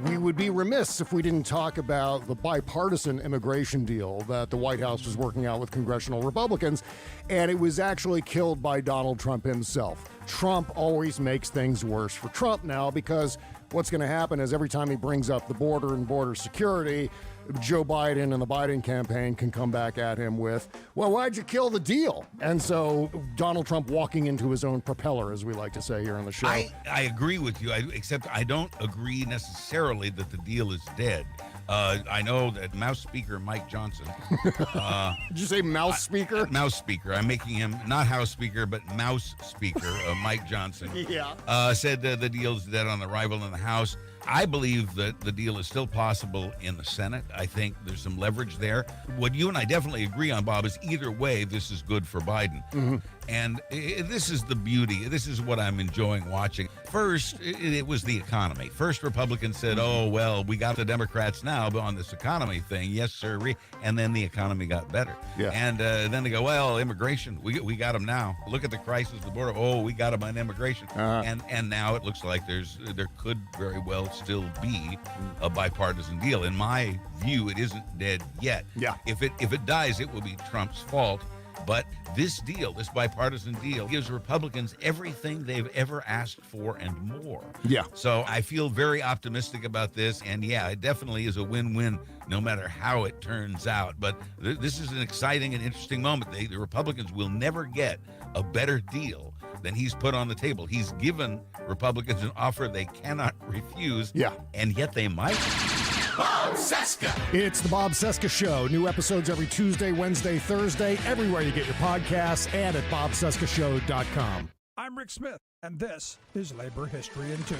Speaker 20: We would be remiss if we didn't talk about the bipartisan immigration deal that the White House was working out with congressional Republicans, and it was actually killed by Donald Trump himself. Trump always makes things worse for Trump now, because what's going to happen is every time he brings up the border and border security, Joe Biden and the Biden campaign can come back at him with, well, why'd you kill the deal? And so Donald Trump walking into his own propeller, as we like to say here on the show.
Speaker 21: I agree with you, except I don't agree necessarily that the deal is dead. I know that Mouse Speaker Mike Johnson.
Speaker 20: Did you say Mouse Speaker?
Speaker 21: Mouse Speaker. I'm making him not House Speaker, but Mouse Speaker, Mike Johnson.
Speaker 20: Yeah.
Speaker 21: Said the deal's dead on arrival in the House. I believe that the deal is still possible in the Senate. I think there's some leverage there. What you and I definitely agree on, Bob, is either way, this is good for Biden.
Speaker 20: Mm-hmm.
Speaker 21: And this is the beauty. This is what I'm enjoying watching. First, it was the economy. First, Republicans said, oh, well, we got the Democrats now on this economy thing. Yes, sir. And then the economy got better.
Speaker 20: Yeah.
Speaker 21: And then they go, well, immigration, we got them now. Look at the crisis at the border. Oh, we got them on immigration. And now it looks like there could very well still be a bipartisan deal. In my view, it isn't dead yet.
Speaker 20: Yeah.
Speaker 21: If it dies, it will be Trump's fault. But this deal, this bipartisan deal, gives Republicans everything they've ever asked for and more.
Speaker 20: Yeah.
Speaker 21: So I feel very optimistic about this. And yeah, it definitely is a win-win no matter how it turns out. But this is an exciting and interesting moment. The Republicans will never get a better deal than he's put on the table. He's given Republicans an offer they cannot refuse.
Speaker 20: Yeah.
Speaker 21: And yet they might.
Speaker 16: Bob Cesca.
Speaker 20: It's the Bob Cesca Show. New episodes every Tuesday, Wednesday, Thursday, everywhere you get your podcasts, and at bobcescashow.com.
Speaker 28: I'm Rick Smith, and this is Labor History in 2.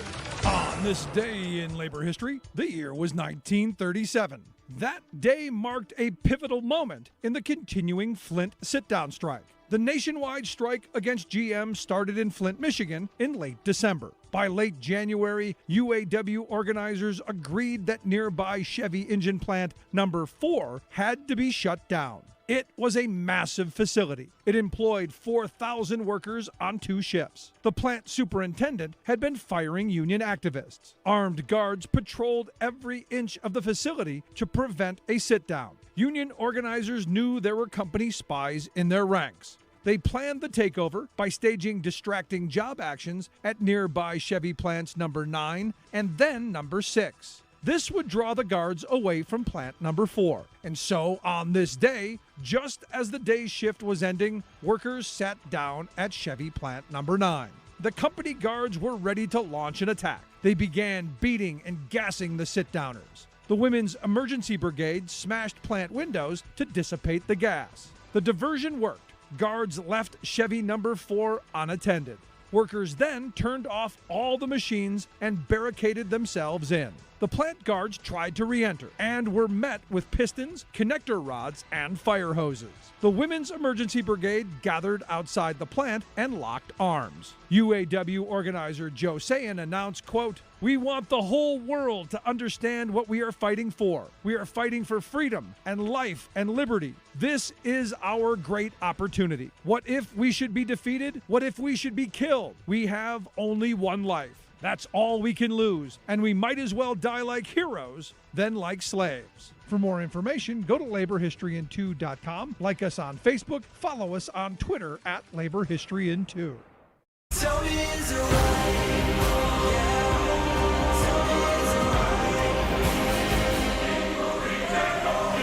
Speaker 28: On this day in labor history, the year was 1937. That day marked a pivotal moment in the continuing Flint sit-down strike. The nationwide strike against GM started in Flint, Michigan in late December. By late January, UAW organizers agreed that nearby Chevy engine plant number 4 had to be shut down. It was a massive facility. It employed 4,000 workers on 2 shifts. The plant superintendent had been firing union activists. Armed guards patrolled every inch of the facility to prevent a sit-down. Union organizers knew there were company spies in their ranks. They planned the takeover by staging distracting job actions at nearby Chevy plants number 9 and then number 6. This would draw the guards away from plant number 4. And so, on this day, just as the day's shift was ending, workers sat down at Chevy plant number 9. The company guards were ready to launch an attack. They began beating and gassing the sit-downers. The Women's Emergency Brigade smashed plant windows to dissipate the gas. The diversion worked. Guards left Chevy number 4 unattended. Workers then turned off all the machines and barricaded themselves in. The plant guards tried to re-enter and were met with pistons, connector rods, and fire hoses. The Women's Emergency Brigade gathered outside the plant and locked arms. UAW organizer Joe Sayan announced, quote, "We want the whole world to understand what we are fighting for. We are fighting for freedom and life and liberty. This is our great opportunity. What if we should be defeated? What if we should be killed? We have only one life. That's all we can lose, and we might as well die like heroes than like slaves." For more information, go to laborhistoryin2.com, like us on Facebook, follow us on Twitter at laborhistoryin2.
Speaker 3: So is it right?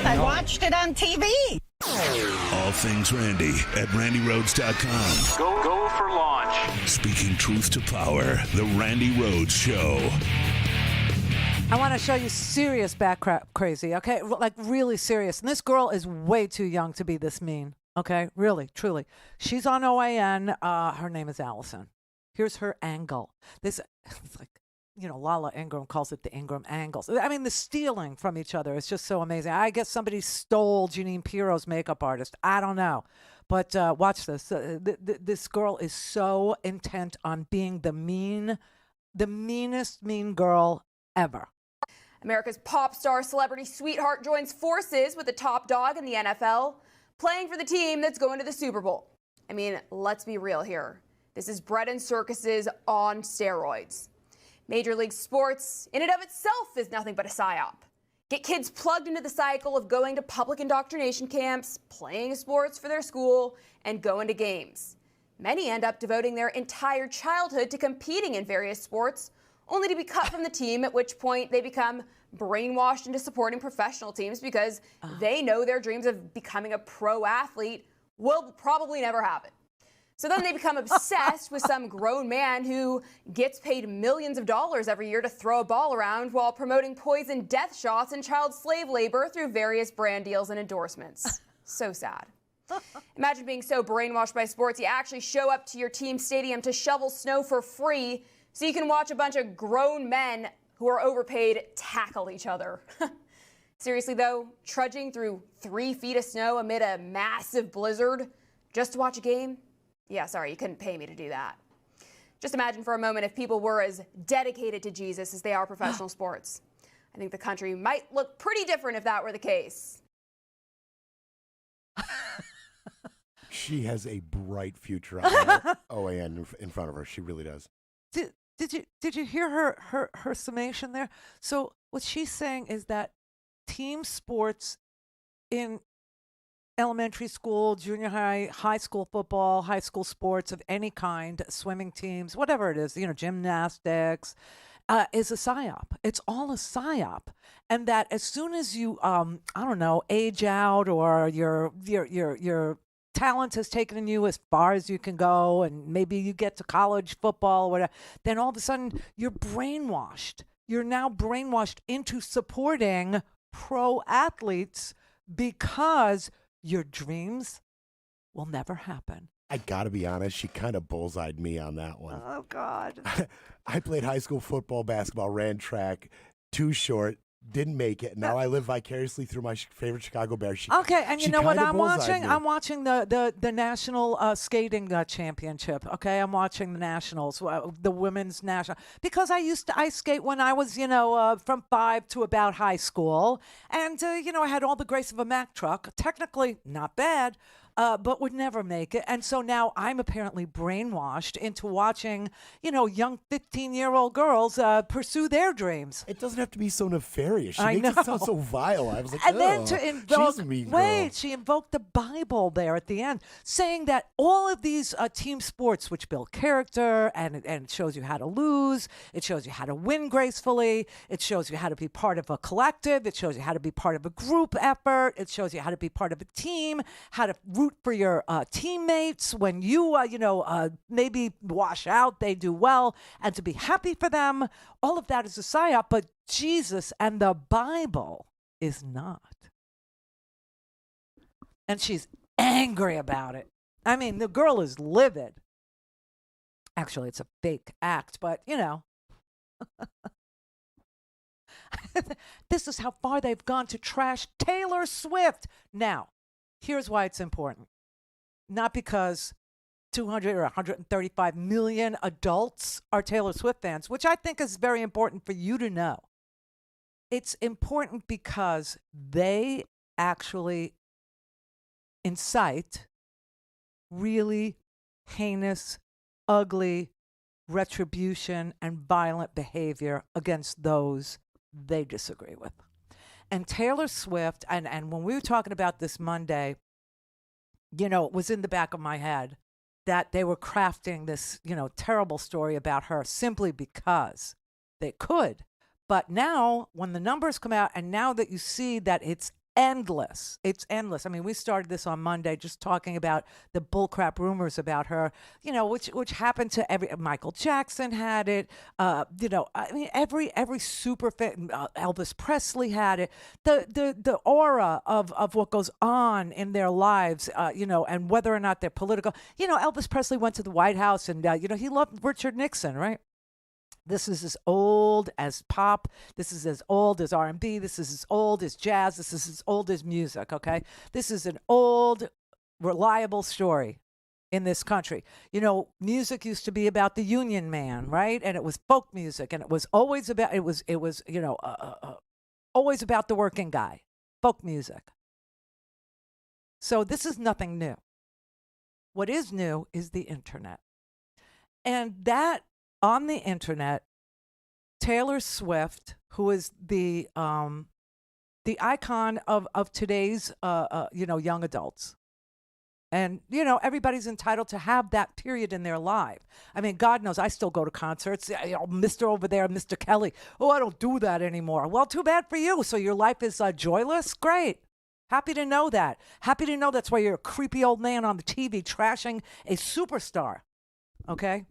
Speaker 7: I watched it on TV.
Speaker 19: All things Randy at RandyRhodes.com.
Speaker 16: Go for launch.
Speaker 19: Speaking truth to power, the Randi Rhodes Show.
Speaker 11: I want to show you serious crazy, okay? Like really serious. And this girl is way too young to be this mean, okay? Really, truly. She's on OAN. Her name is Allison. Here's her angle. It's like, you know, Lala Ingram calls it the Ingram angles. I mean, the stealing from each other is just so amazing. I guess somebody stole Jeanine Pirro's makeup artist. I don't know. But watch this. This girl is so intent on being the meanest mean girl ever.
Speaker 9: America's pop star celebrity sweetheart joins forces with the top dog in the NFL, playing for the team that's going to the Super Bowl. I mean, let's be real here. This is bread and circuses on steroids. Major League Sports, in and of itself, is nothing but a psyop. Get kids plugged into the cycle of going to public indoctrination camps, playing sports for their school, and going to games. Many end up devoting their entire childhood to competing in various sports, only to be cut from the team, at which point they become brainwashed into supporting professional teams because they know their dreams of becoming a pro athlete will probably never happen. So then they become obsessed with some grown man who gets paid millions of dollars every year to throw a ball around while promoting poison death shots and child slave labor through various brand deals and endorsements. So sad. Imagine being so brainwashed by sports you actually show up to your team stadium to shovel snow for free so you can watch a bunch of grown men who are overpaid tackle each other. Seriously though, trudging through 3 feet of snow amid a massive blizzard just to watch a game? Yeah, sorry, you couldn't pay me to do that. Just imagine for a moment if people were as dedicated to Jesus as they are professional sports. I think the country might look pretty different if that were the case.
Speaker 4: She has a bright future on OAN in front of her. She really does.
Speaker 11: Did you hear her summation there? So what she's saying is that team sports in elementary school, junior high, high school football, high school sports of any kind, swimming teams, whatever it is, you know, gymnastics, is a psyop. It's all a psyop. And that as soon as you, I don't know, age out or your talent has taken you as far as you can go and maybe you get to college football or whatever, then all of a sudden you're brainwashed. You're now brainwashed into supporting pro athletes because your dreams will never happen.
Speaker 4: I gotta be honest, she kind of bullseyed me on that one.
Speaker 11: Oh, God.
Speaker 4: I played high school football, basketball, ran track, too short, didn't make it. Now I live vicariously through my favorite Chicago Bears.
Speaker 11: Okay, and you know what I'm watching?
Speaker 4: Me.
Speaker 11: I'm watching the national skating championship. Okay, I'm watching the nationals, the women's national, because I used to ice skate when I was, from 5 to about high school, and I had all the grace of a Mack truck. Technically, not bad. But would never make it. And so now I'm apparently brainwashed into watching, young 15-year-old girls pursue their dreams.
Speaker 4: It doesn't have to be so nefarious. She
Speaker 11: I
Speaker 4: makes
Speaker 11: know.
Speaker 4: it sound so vile. I was like,
Speaker 11: and then to invoke,
Speaker 4: she's a mean girl.
Speaker 11: she invoked the Bible there at the end, saying that all of these team sports, which build character and it shows you how to lose, it shows you how to win gracefully, it shows you how to be part of a collective, it shows you how to be part of a group effort, it shows you how to be part of a team, how to root for your teammates when you, maybe wash out, they do well, and to be happy for them. All of that is a psyop, but Jesus and the Bible is not. And she's angry about it. I mean, the girl is livid. Actually, it's a fake act, but, this is how far they've gone to trash Taylor Swift. Now, here's why it's important. Not because 200 or 135 million adults are Taylor Swift fans, which I think is very important for you to know. It's important because they actually incite really heinous, ugly retribution and violent behavior against those they disagree with. And Taylor Swift, and when we were talking about this Monday, it was in the back of my head that they were crafting this, terrible story about her simply because they could. But now, when the numbers come out, and now that you see that it's endless. I mean, we started this on Monday just talking about the bullcrap rumors about her, which happened to Michael Jackson had it. I mean, every super fan, Elvis Presley had it. The aura of what goes on in their lives, and whether or not they're political. Elvis Presley went to the White House and, he loved Richard Nixon, right? This is as old as pop. This is as old as R&B. This is as old as jazz. This is as old as music, okay? This is an old, reliable story in this country. Music used to be about the union man, right? And it was folk music, and it was always about, always about the working guy, folk music. So this is nothing new. What is new is the internet. And that, on the internet, Taylor Swift, who is the icon of today's young adults, and everybody's entitled to have that period in their life. I mean, God knows I still go to concerts. Mr. over there, Mr. Kelly. Oh, I don't do that anymore. Well, too bad for you. So your life is joyless. Great. Happy to know that. Happy to know that's why you're a creepy old man on the TV trashing a superstar. Okay.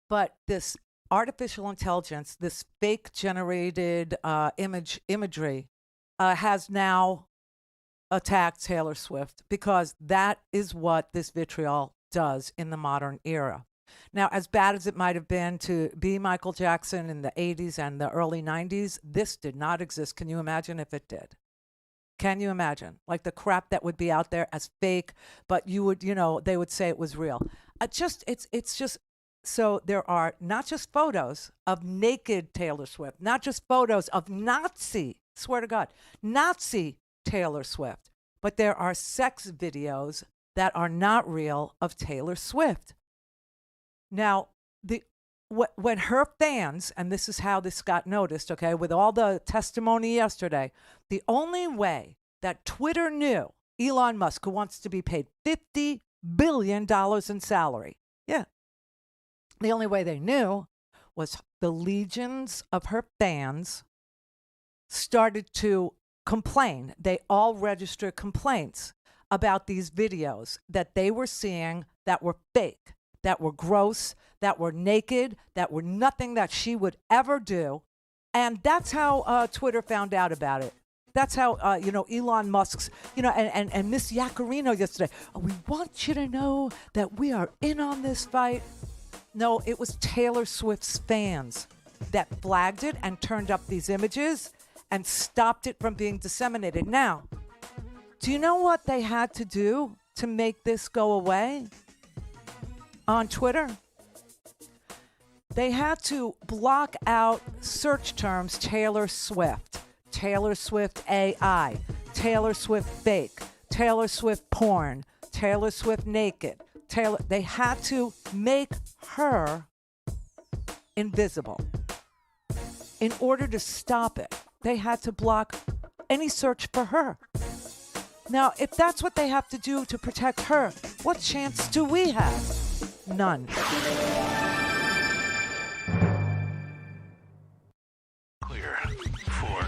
Speaker 11: But this artificial intelligence, this fake generated imagery has now attacked Taylor Swift, because that is what this vitriol does in the modern era. Now, as bad as it might have been to be Michael Jackson in the 80s and the early 90s, this did not exist. Can you imagine if it did? Can you imagine? Like the crap that would be out there as fake, but you would, they would say it was real. It's just. So there are not just photos of naked Taylor Swift, not just photos of Nazi, swear to God, Nazi Taylor Swift, but there are sex videos that are not real of Taylor Swift. Now, when her fans, and this is how this got noticed, okay, with all the testimony yesterday, the only way that Twitter knew Elon Musk, who wants to be paid $50 billion in salary, yeah, the only way they knew was the legions of her fans started to complain. They all registered complaints about these videos that they were seeing that were fake, that were gross, that were naked, that were nothing that she would ever do. And that's how Twitter found out about it. That's how, Elon Musk's, and Miss Yacarino yesterday, we want you to know that we are in on this fight. No, it was Taylor Swift's fans that flagged it and turned up these images and stopped it from being disseminated. Now, do you know what they had to do to make this go away on Twitter? They had to block out search terms Taylor Swift AI, Taylor Swift fake, Taylor Swift porn, Taylor Swift naked. They had to make her invisible. In order to stop it, they had to block any search for her. Now, if that's what they have to do to protect her, what chance do we have? None.
Speaker 19: Clear for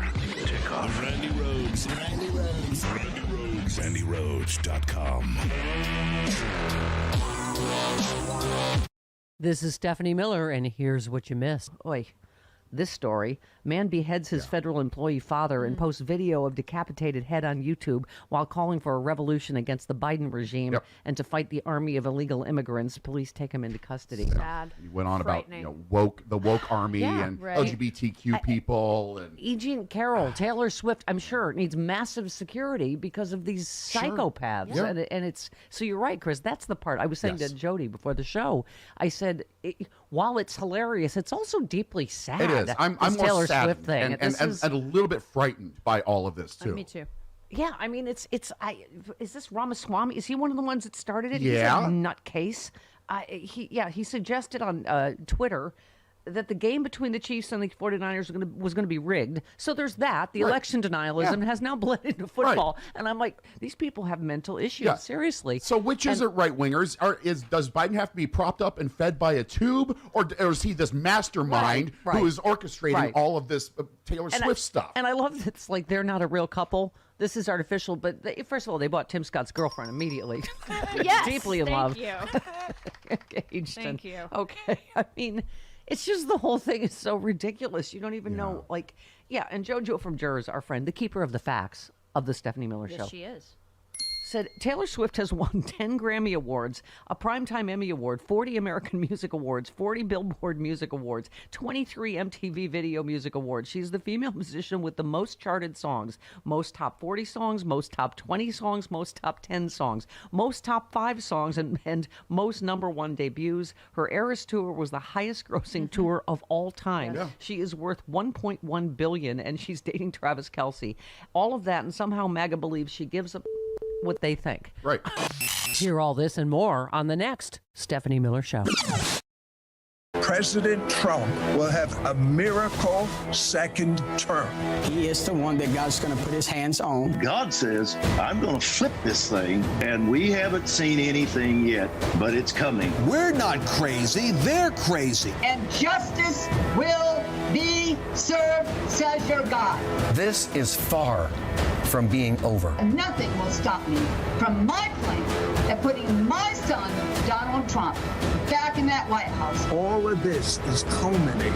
Speaker 19: takeoff. Randi Rhodes. Randi Rhodes. Randi Rhodes. RandiRhodes.com.
Speaker 1: This is Stephanie Miller, and here's what you missed. Oi. This story, man beheads his federal employee father and posts video of decapitated head on YouTube while calling for a revolution against the Biden regime and to fight the army of illegal immigrants. Police take him into custody.
Speaker 6: Sad. He went on about the woke army and LGBTQ people. And
Speaker 1: E. Jean Carroll, Taylor Swift, I'm sure, needs massive security because of these psychopaths.
Speaker 6: Yeah.
Speaker 1: And it's, so you're right, Chris, that's the part. I was saying to Jody before the show, I said, while it's hilarious, it's also deeply sad.
Speaker 6: It is. I'm more
Speaker 1: Taylor
Speaker 6: saddened
Speaker 1: Swift thing.
Speaker 6: and a little bit frightened by all of this too.
Speaker 1: Me too. Yeah, I mean, is this Ramaswamy? Is he one of the ones that started it?
Speaker 6: Yeah.
Speaker 1: He's a nutcase. He suggested on Twitter that the game between the Chiefs and the 49ers was going to be rigged. So there's that. The election denialism has now bled into football. And I'm like, these people have mental issues. Seriously.
Speaker 6: So which is it, right wingers? Does Biden have to be propped up and fed by a tube, or is he this mastermind who is orchestrating all of this Taylor Swift stuff?
Speaker 1: And I love that it's like they're not a real couple. This is artificial, but first of all, they bought Tim Scott's girlfriend immediately.
Speaker 25: Yes,
Speaker 1: Deeply in love.
Speaker 25: Engaged. Thank you.
Speaker 1: Okay. I mean, it's just the whole thing is so ridiculous. You don't even know, and JoJo from Jurors, our friend, the keeper of the facts of the Stephanie Miller Show.
Speaker 25: Yes, she is.
Speaker 1: Said Taylor Swift has won 10 Grammy Awards, a Primetime Emmy Award, 40 American Music Awards, 40 Billboard Music Awards, 23 MTV Video Music Awards. She's the female musician with the most charted songs, most top 40 songs, most top 20 songs, most top 10 songs, most top 5 songs, and most #1 debuts. Her Eras tour was the highest grossing tour of all time. Yeah. She is worth $1.1 billion, and she's dating Travis Kelce. All of that, and somehow MAGA believes she gives up what they think.
Speaker 6: Right.
Speaker 1: Hear all this and more on the next Stephanie Miller Show.
Speaker 13: President Trump will have a miracle second term.
Speaker 18: He is the one that God's going to put his hands on.
Speaker 22: God says, I'm going to flip this thing, and we haven't seen anything yet, but it's coming.
Speaker 13: We're not crazy, they're crazy.
Speaker 23: And justice will be served, says your God.
Speaker 24: This is far from being over.
Speaker 23: Nothing will stop me from my plan of putting my son, Donald Trump, back in that White House.
Speaker 13: All of this is culminating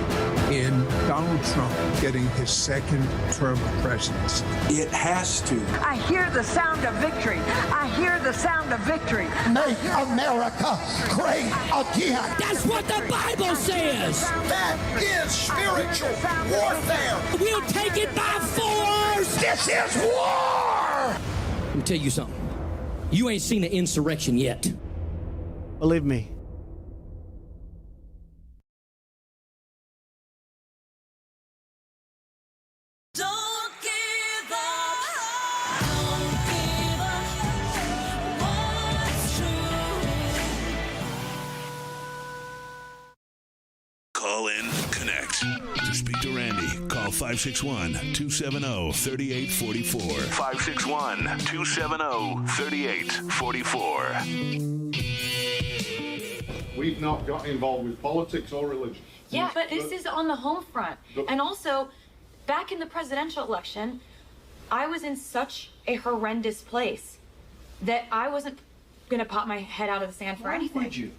Speaker 13: in Donald Trump getting his second term of presidency. It has to.
Speaker 26: I hear the sound of victory. I hear the sound of victory.
Speaker 29: Make America great again.
Speaker 30: That's what the Bible says.
Speaker 29: That is spiritual warfare.
Speaker 30: We'll take it by force.
Speaker 29: This is war.
Speaker 30: Let me tell you something. You ain't seen an insurrection yet.
Speaker 14: Believe me.
Speaker 19: Call in, connect. To speak to Randi, call 561-270-3844.
Speaker 21: 561-270-3844.
Speaker 31: We've not got involved with politics or religion.
Speaker 32: Yeah, but this is on the home front. And also, back in the presidential election, I was in such a horrendous place that I wasn't going to pop my head out of the sand for anything.
Speaker 33: Why would you?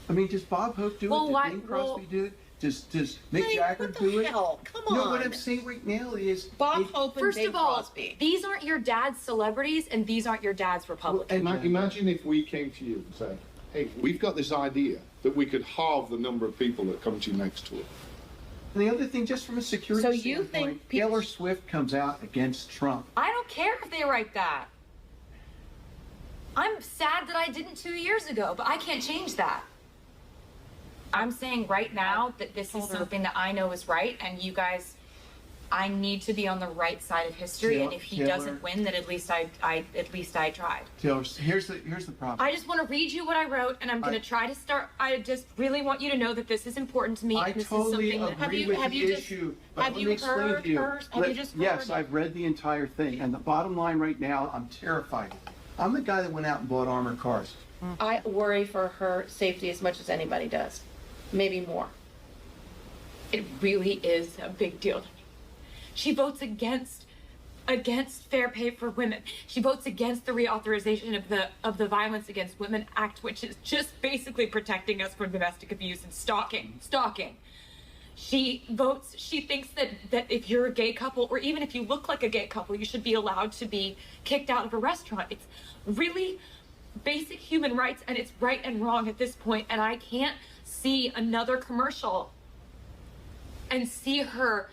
Speaker 33: I mean, does Bob Hope do it? Did Bing Crosby do it? Does Mick Jagger do it?
Speaker 32: Hell? Come
Speaker 33: No,
Speaker 32: on.
Speaker 33: what I'm saying right now is
Speaker 32: Bob Hope and First of all, these aren't your dad's celebrities and these aren't your dad's Republicans.
Speaker 31: Imagine if we came to you and said, hey, we've got this idea that we could halve the number of people that come to you next tour.
Speaker 33: And the other thing, just from a security
Speaker 32: So
Speaker 33: standpoint,
Speaker 32: you think
Speaker 33: Taylor Swift comes out against Trump.
Speaker 32: I don't care if they write that. I'm sad that I didn't 2 years ago, but I can't change that. I'm saying right now that this is something that I know is right, and you guys, I need to be on the right side of history. And if he doesn't win, then at least I tried.
Speaker 33: Taylor, here's the problem.
Speaker 32: I just want to read you what I wrote, and I'm going to try to start. I just really want you to know that this is important to me.
Speaker 33: I
Speaker 32: and this
Speaker 33: totally
Speaker 32: is something
Speaker 33: agree with the issue. But let me explain to you.
Speaker 32: Have you just heard?
Speaker 33: Yes, I've read the entire thing, and the bottom line right now, I'm terrified. I'm the guy that went out and bought armored cars.
Speaker 32: I worry for her safety as much as anybody does, maybe more. It really is a big deal to me. She votes against fair pay for women. She votes against the reauthorization of the Violence Against Women Act, which is just basically protecting us from domestic abuse and stalking. She thinks that if you're a gay couple, or even if you look like a gay couple, you should be allowed to be kicked out of a restaurant. It's really basic human rights, and it's right and wrong at this point. And I can't see another commercial and see her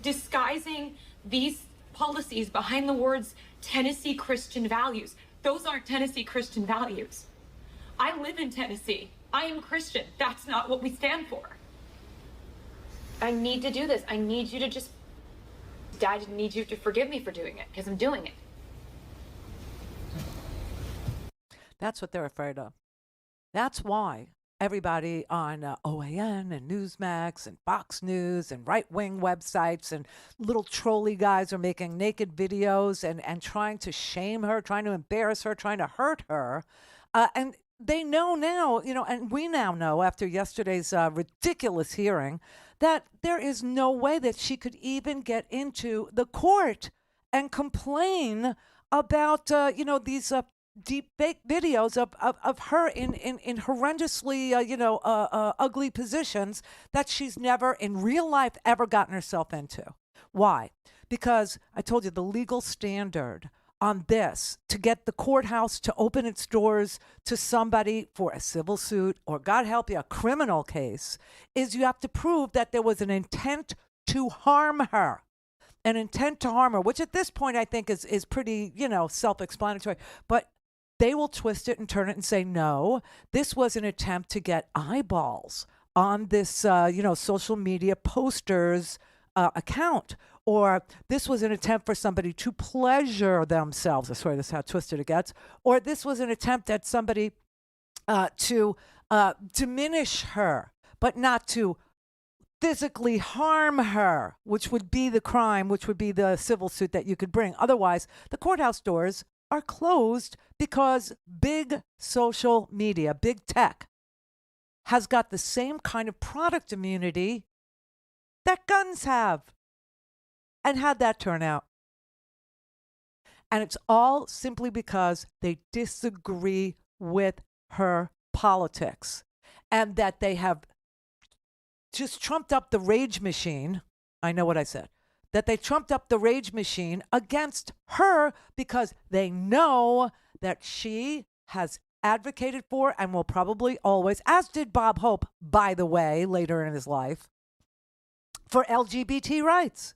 Speaker 32: disguising these policies behind the words Tennessee Christian values. Those aren't Tennessee Christian values. I live in Tennessee. I am Christian. That's not what we stand for. I need to do this. I need you to I need you to forgive me for doing it, because I'm doing it.
Speaker 11: That's what they're afraid of. That's why everybody on OAN and Newsmax and Fox News and right-wing websites and little trolley guys are making naked videos and trying to shame her, trying to embarrass her, trying to hurt her. And they know now, and we now know after yesterday's ridiculous hearing that there is no way that she could even get into the court and complain about, these deep fake videos of her in horrendously, ugly positions that she's never in real life ever gotten herself into. Why? Because I told you the legal standard on this to get the courthouse to open its doors to somebody for a civil suit or, God help you, a criminal case is you have to prove that there was an intent to harm her. An intent to harm her, which at this point I think is pretty, self-explanatory. But they will twist it and turn it and say, no, this was an attempt to get eyeballs on this, social media poster's account. Or this was an attempt for somebody to pleasure themselves. I swear this is how twisted it gets. Or this was an attempt at somebody to diminish her, but not to physically harm her, which would be the crime, which would be the civil suit that you could bring. Otherwise, the courthouse doors are closed because big social media, big tech, has got the same kind of product immunity that guns have. And how'd that turn out? And it's all simply because they disagree with her politics and that they have just trumped up the rage machine. I know what I said. That they trumped up the rage machine against her because they know that she has advocated for and will probably always, as did Bob Hope, by the way, later in his life, for LGBT rights.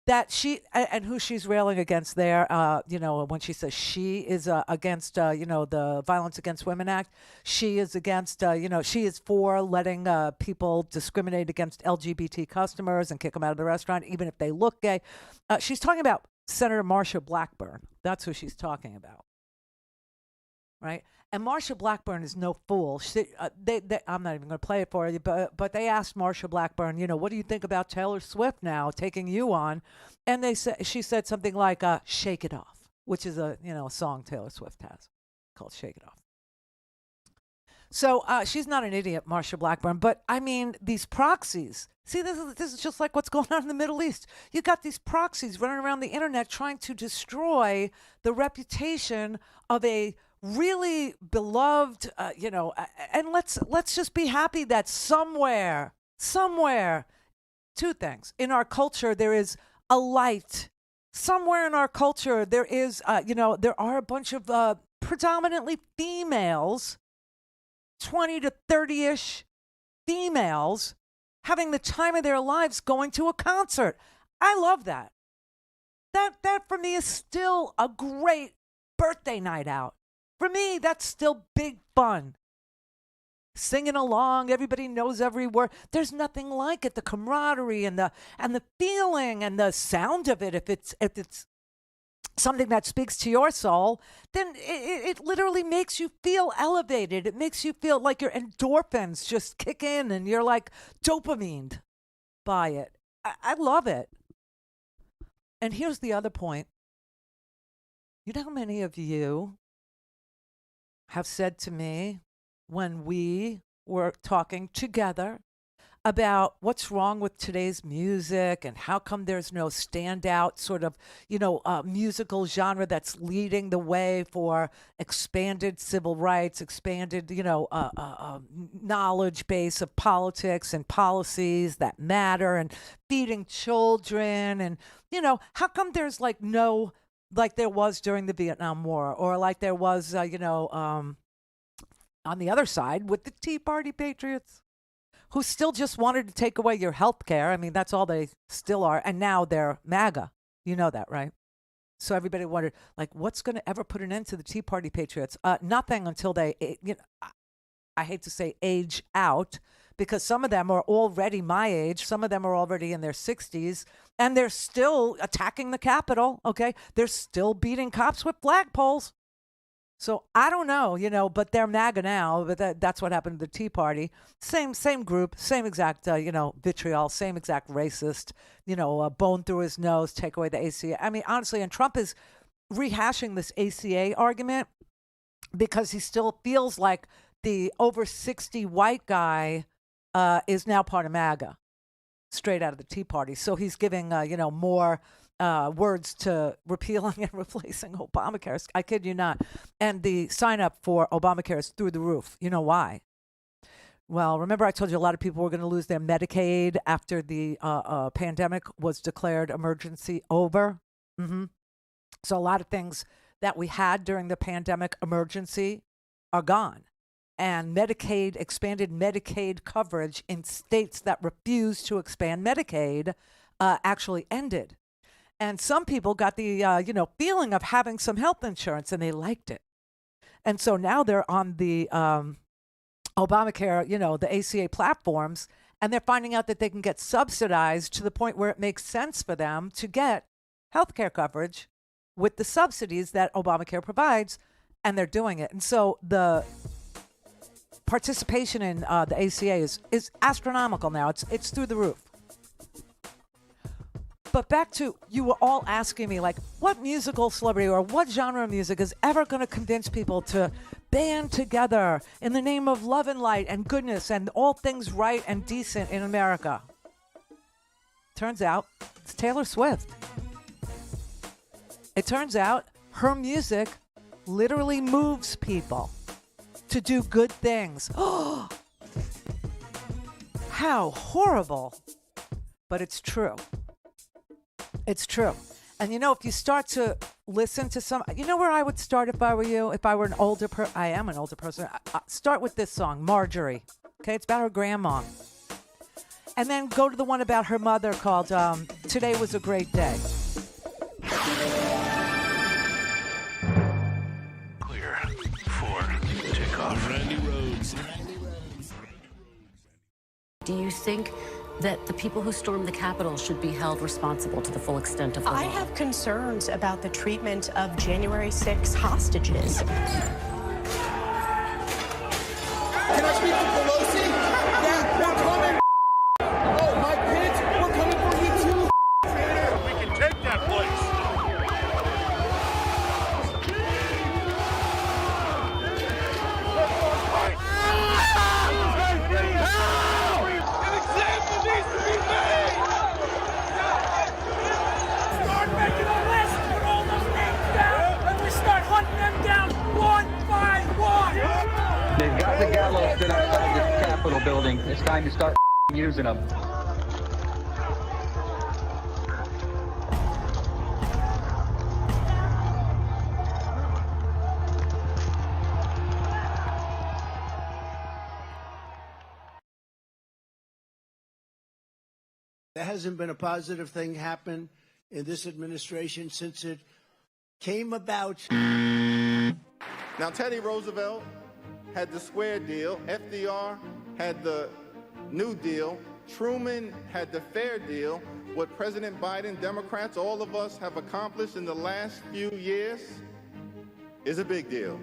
Speaker 11: That she, and who she's railing against there, when she says she is against, the Violence Against Women Act, she is against, she is for letting people discriminate against LGBT customers and kick them out of the restaurant, even if they look gay. She's talking about Senator Marsha Blackburn. That's who she's talking about. Right? And Marsha Blackburn is no fool. I'm not even going to play it for you, but they asked Marsha Blackburn, what do you think about Taylor Swift now taking you on? And she said something like, "Shake It Off," which is a song Taylor Swift has called "Shake It Off." So she's not an idiot, Marsha Blackburn, but I mean these proxies. See, this is just like what's going on in the Middle East. You got these proxies running around the internet trying to destroy the reputation of a really beloved, and let's just be happy that somewhere, two things. In our culture, there is a light. Somewhere in our culture, there is, there are a bunch of predominantly females, 20 to 30-ish females having the time of their lives going to a concert. I love that. That for me is still a great birthday night out. For me, that's still big fun. Singing along, everybody knows every word. There's nothing like it. The camaraderie and the feeling and the sound of it. If it's something that speaks to your soul, then it literally makes you feel elevated. It makes you feel like your endorphins just kick in and you're like dopamine by it. I love it. And here's the other point. You know how many of you have said to me when we were talking together about what's wrong with today's music and how come there's no standout sort of, musical genre that's leading the way for expanded civil rights, expanded, knowledge base of politics and policies that matter and feeding children. And, how come there's like there was during the Vietnam War or like there was, on the other side with the Tea Party patriots who still just wanted to take away your health care. I mean, that's all they still are. And now they're MAGA. You know that, right? So everybody wondered, like, what's going to ever put an end to the Tea Party patriots? Nothing until they, I hate to say age out, because some of them are already my age. Some of them are already in their 60s, and they're still attacking the Capitol, okay? They're still beating cops with flagpoles. So I don't know, but they're MAGA now, but that's what happened to the Tea Party. Same group, same exact, vitriol, same exact racist, bone through his nose, take away the ACA. I mean, honestly, and Trump is rehashing this ACA argument because he still feels like the over 60 white guy is now part of MAGA, straight out of the Tea Party. So he's giving, more words to repealing and replacing Obamacare. I kid you not. And the sign up for Obamacare is through the roof. You know why? Well, remember I told you a lot of people were going to lose their Medicaid after the pandemic was declared emergency over. Mm-hmm. So a lot of things that we had during the pandemic emergency are gone. And Medicaid, expanded Medicaid coverage in states that refused to expand Medicaid actually ended. And some people got the, feeling of having some health insurance, and they liked it. And so now they're on the Obamacare, the ACA platforms, and they're finding out that they can get subsidized to the point where it makes sense for them to get health care coverage with the subsidies that Obamacare provides, and they're doing it. And so the participation in the ACA is astronomical now. It's through the roof. But back to, you were all asking me, like, what musical celebrity or what genre of music is ever going to convince people to band together in the name of love and light and goodness and all things right and decent in America? Turns out it's Taylor Swift. It turns out her music literally moves people to do good things. Oh, how horrible. But it's true. It's true. And if you start to listen to some, where I would start if I were you? If I were an older person, I am an older person. Start with this song, Marjorie. Okay, it's about her grandma. And then go to the one about her mother called Today Was a Great Day.
Speaker 19: Clear for takeoff. Randi Rhodes.
Speaker 2: Do you think that the people who stormed the Capitol should be held responsible to the full extent of the law?
Speaker 3: I have concerns about the treatment of January 6 hostages.
Speaker 29: Can I speak to Pelosi? Yeah, we're coming. Oh, my kids, we're coming for you too. We can take that place.
Speaker 5: They've got the gallows been outside this Capitol building. It's time to start using them.
Speaker 4: There hasn't been a positive thing happen in this administration since it came about.
Speaker 31: Now, Teddy Roosevelt had the square deal. FDR had the New Deal. Truman had the fair deal. What President Biden, Democrats, all of us have accomplished in the last few years is a big deal.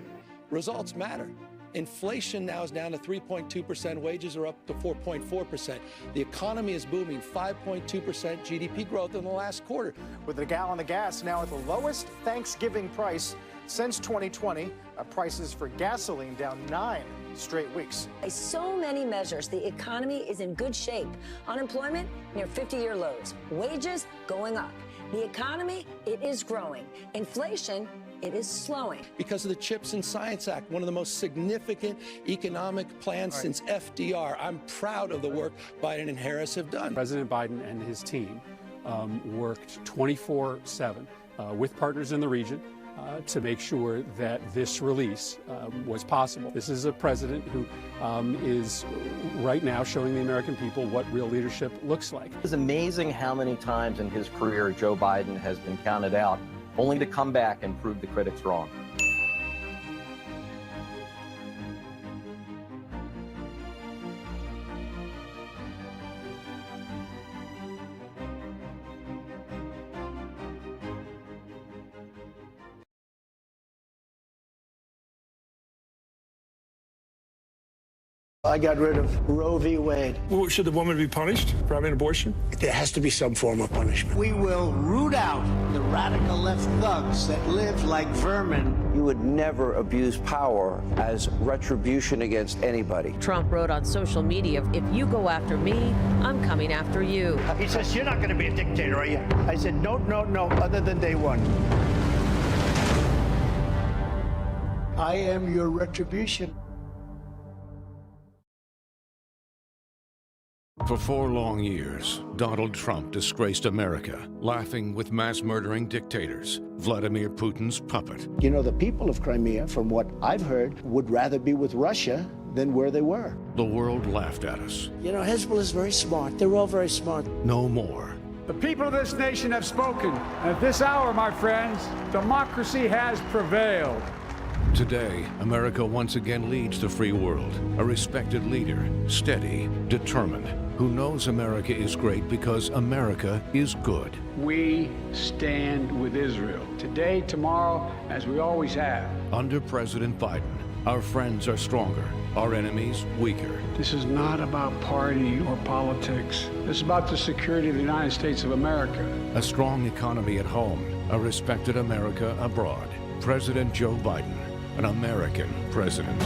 Speaker 7: Results matter. Inflation now is down to 3.2%. Wages are up to 4.4%. The economy is booming, 5.2% GDP growth in the last quarter.
Speaker 14: With a gallon of gas now at the lowest Thanksgiving price since 2020, prices for gasoline down 9 straight weeks.
Speaker 26: By so many measures, the economy is in good shape. Unemployment near 50-year lows. Wages going up. The economy, it is growing. Inflation, it is slowing.
Speaker 7: Because of the CHIPS and Science Act, one of the most significant economic plans since FDR. I'm proud of the work Biden and Harris have done.
Speaker 8: President Biden and his team worked 24/7 with partners in the region to make sure that this release was possible. This is a president who is right now showing the American people what real leadership looks like.
Speaker 9: It's amazing how many times in his career Joe Biden has been counted out, only to come back and prove the critics wrong.
Speaker 4: I got rid of Roe v. Wade.
Speaker 13: Well, should the woman be punished for having an abortion?
Speaker 4: There has to be some form of punishment. We will root out the radical left thugs that live like vermin.
Speaker 10: You would never abuse power as retribution against anybody.
Speaker 2: Trump wrote on social media, if you go after me, I'm coming after you.
Speaker 4: He says, you're not going to be a dictator, are you? I said, no, other than day one. I am your retribution.
Speaker 19: For 4 long years, Donald Trump disgraced America, laughing with mass-murdering dictators, Vladimir Putin's puppet.
Speaker 4: You know, the people of Crimea, from what I've heard, would rather be with Russia than where they were.
Speaker 19: The world laughed at us.
Speaker 4: You know, Hezbollah is very smart. They're all very smart.
Speaker 19: No more.
Speaker 12: The people of this nation have spoken. At this hour, my friends, democracy has prevailed.
Speaker 19: Today, America once again leads the free world. A respected leader, steady, determined, who knows America is great because America is good.
Speaker 12: We stand with Israel today, tomorrow, as we always have.
Speaker 19: Under President Biden, our friends are stronger, our enemies weaker.
Speaker 12: This is not about party or politics. This is about the security of the United States of America.
Speaker 19: A strong economy at home, a respected America abroad. President Joe Biden, an American president.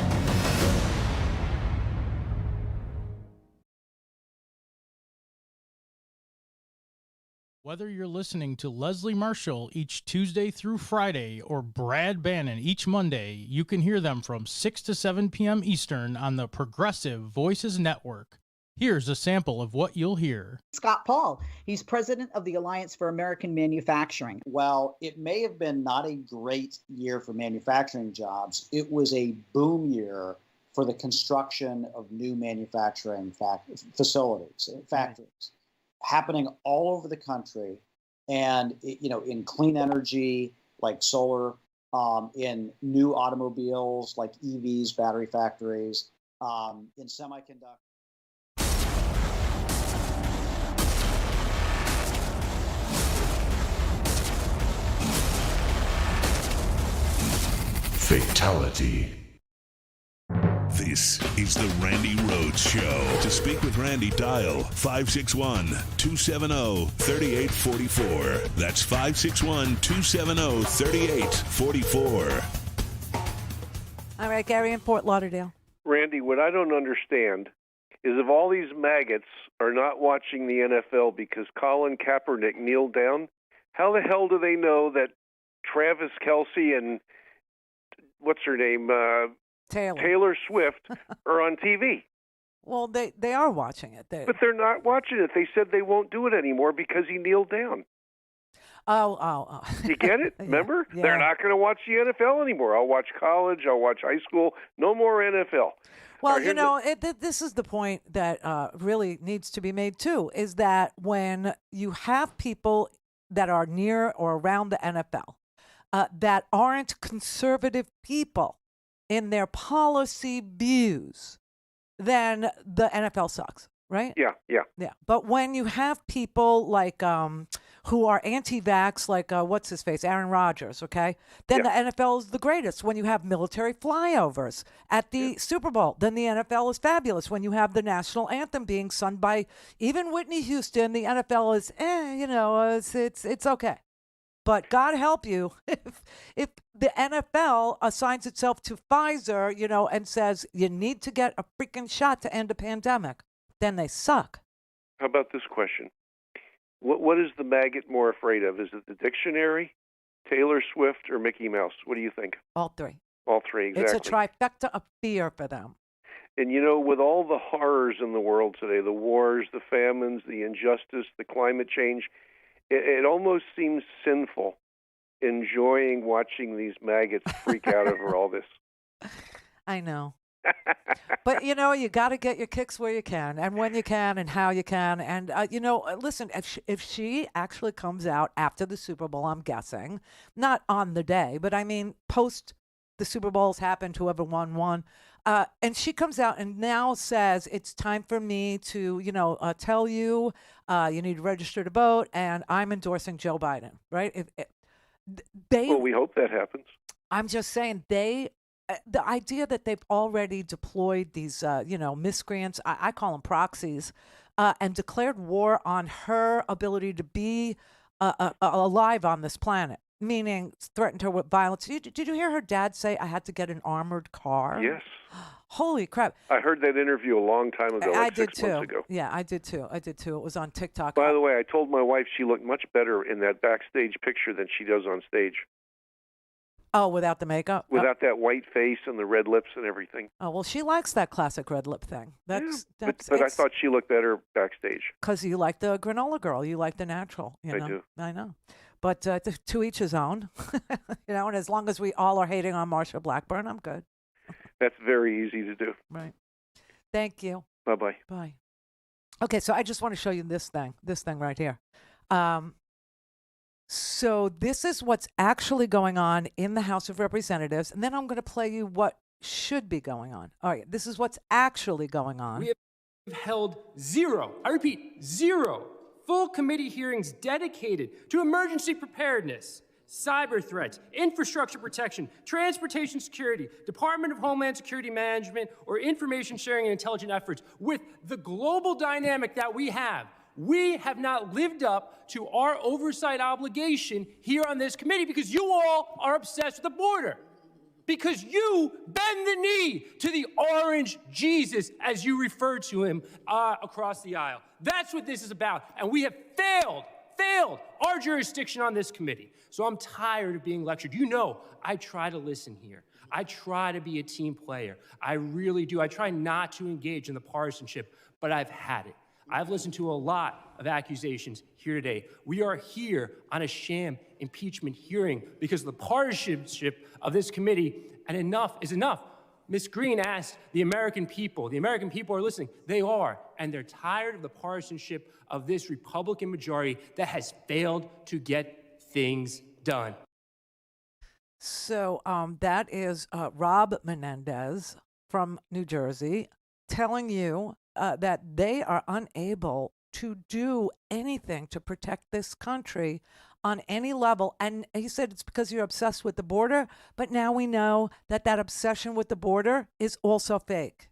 Speaker 15: Whether you're listening to Leslie Marshall each Tuesday through Friday or Brad Bannon each Monday, you can hear them from 6 to 7 p.m. Eastern on the Progressive Voices Network. Here's a sample of what you'll hear.
Speaker 16: Scott Paul, he's president of the Alliance for American Manufacturing.
Speaker 17: While it may have been not a great year for manufacturing jobs, it was a boom year for the construction of new manufacturing facilities, factories, happening all over the country. And, in clean energy, like solar, in new automobiles, like EVs, battery factories, in semiconductors.
Speaker 19: Fatality. This is the Randi Rhodes Show. To speak with Randi, dial 561-270-3844. That's 561-270-3844.
Speaker 11: All right, Gary in Fort Lauderdale.
Speaker 20: Randi, what I don't understand is if all these maggots are not watching the NFL because Colin Kaepernick kneeled down, how the hell do they know that Travis Kelce and what's her name, Taylor Swift, are on TV?
Speaker 11: Well, they are watching it.
Speaker 20: But they're not watching it. They said they won't do it anymore because he kneeled down.
Speaker 11: Oh.
Speaker 20: You get it? Remember?
Speaker 11: Yeah.
Speaker 20: They're not going to watch the NFL anymore. I'll watch college. I'll watch high school. No more NFL.
Speaker 11: Well,
Speaker 20: Right,
Speaker 11: you know, this is the point that really needs to be made, too, is that when you have people that are near or around the NFL that aren't conservative people in their policy views, then the NFL sucks, right?
Speaker 20: Yeah.
Speaker 11: But when you have people like who are anti-vax, like what's his face, Aaron Rodgers, okay, then the NFL is the greatest. When you have military flyovers at the Super Bowl, then the NFL is fabulous. When you have the national anthem being sung by even Whitney Houston, the NFL is, it's okay. But God help you if the NFL assigns itself to Pfizer, and says you need to get a freaking shot to end a pandemic, then they suck.
Speaker 20: How about this question? What is the maggot more afraid of? Is it the dictionary, Taylor Swift, or Mickey Mouse? What do you think?
Speaker 11: All three.
Speaker 20: All three, exactly.
Speaker 11: It's a trifecta of fear for them.
Speaker 20: And, with all the horrors in the world today, the wars, the famines, the injustice, the climate change, it almost seems sinful enjoying watching these maggots freak out over all this.
Speaker 11: I know. But, you got to get your kicks where you can and when you can and how you can. And, listen, if she actually comes out after the Super Bowl, I'm guessing, not on the day, but I mean, post the Super Bowls happened, whoever won. And she comes out and now says, it's time for me to, tell you, you need to register to vote, and I'm endorsing Joe Biden, right?
Speaker 20: Well, we hope that happens.
Speaker 11: I'm just saying the idea that they've already deployed these, miscreants, I call them proxies, and declared war on her ability to be alive on this planet, meaning threatened her with violence. Did you hear her dad say, I had to get an armored car?
Speaker 20: Yes.
Speaker 11: Holy crap.
Speaker 20: I heard that interview a long time ago,
Speaker 11: I
Speaker 20: like
Speaker 11: did
Speaker 20: 6
Speaker 11: too.
Speaker 20: months ago.
Speaker 11: Yeah, I did too. It was on TikTok.
Speaker 20: By the way, I told my wife she looked much better in that backstage picture than she does on stage.
Speaker 11: Oh, without the makeup?
Speaker 20: Without that white face and the red lips and everything.
Speaker 11: Oh, well, she likes that classic red lip thing.
Speaker 20: But I thought she looked better backstage.
Speaker 11: Because you like the granola girl. You like the natural.
Speaker 20: I do.
Speaker 11: I know. But to each his own. And as long as we all are hating on Marsha Blackburn, I'm good.
Speaker 20: That's very easy to do.
Speaker 11: Right. Thank you.
Speaker 20: Bye-bye.
Speaker 11: Bye. Okay, so I just want to show you this thing right here. So this is what's actually going on in the House of Representatives, and then I'm going to play you what should be going on. All right, this is what's actually going on.
Speaker 1: We have held zero, I repeat, zero full committee hearings dedicated to emergency preparedness, cyber threats, infrastructure protection, transportation security, Department of Homeland Security management, or information sharing and intelligence efforts. With the global dynamic that we have not lived up to our oversight obligation here on this committee because you all are obsessed with the border. Because you bend the knee to the orange Jesus, as you refer to him across the aisle. That's what this is about. And we have failed our jurisdiction on this committee. So I'm tired of being lectured. I try to listen here. I try to be a team player. I really do. I try not to engage in the partisanship, but I've had it. I've listened to a lot of accusations here today. We are here on a sham impeachment hearing because of the partisanship of this committee, and enough is enough. Ms. Green asked the American people. The American people are listening. They are, and they're tired of the partisanship of this Republican majority that has failed to get things done.
Speaker 11: So that is Rob Menendez from New Jersey telling you that they are unable to do anything to protect this country on any level. And he said it's because you're obsessed with the border, but now we know that that obsession with the border is also fake.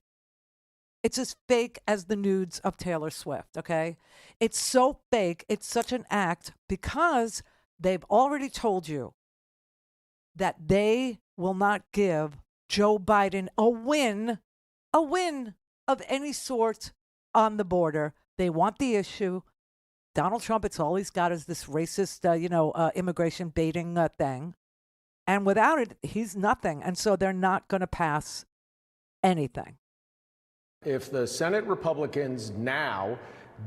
Speaker 11: It's as fake as the nudes of Taylor Swift, okay? It's so fake, it's such an act because they've already told you that they will not give Joe Biden a win of any sort on the border. They want the issue. Donald Trump, it's all he's got is this racist, immigration baiting thing. And without it, he's nothing. And so they're not going to pass anything.
Speaker 6: If the Senate Republicans now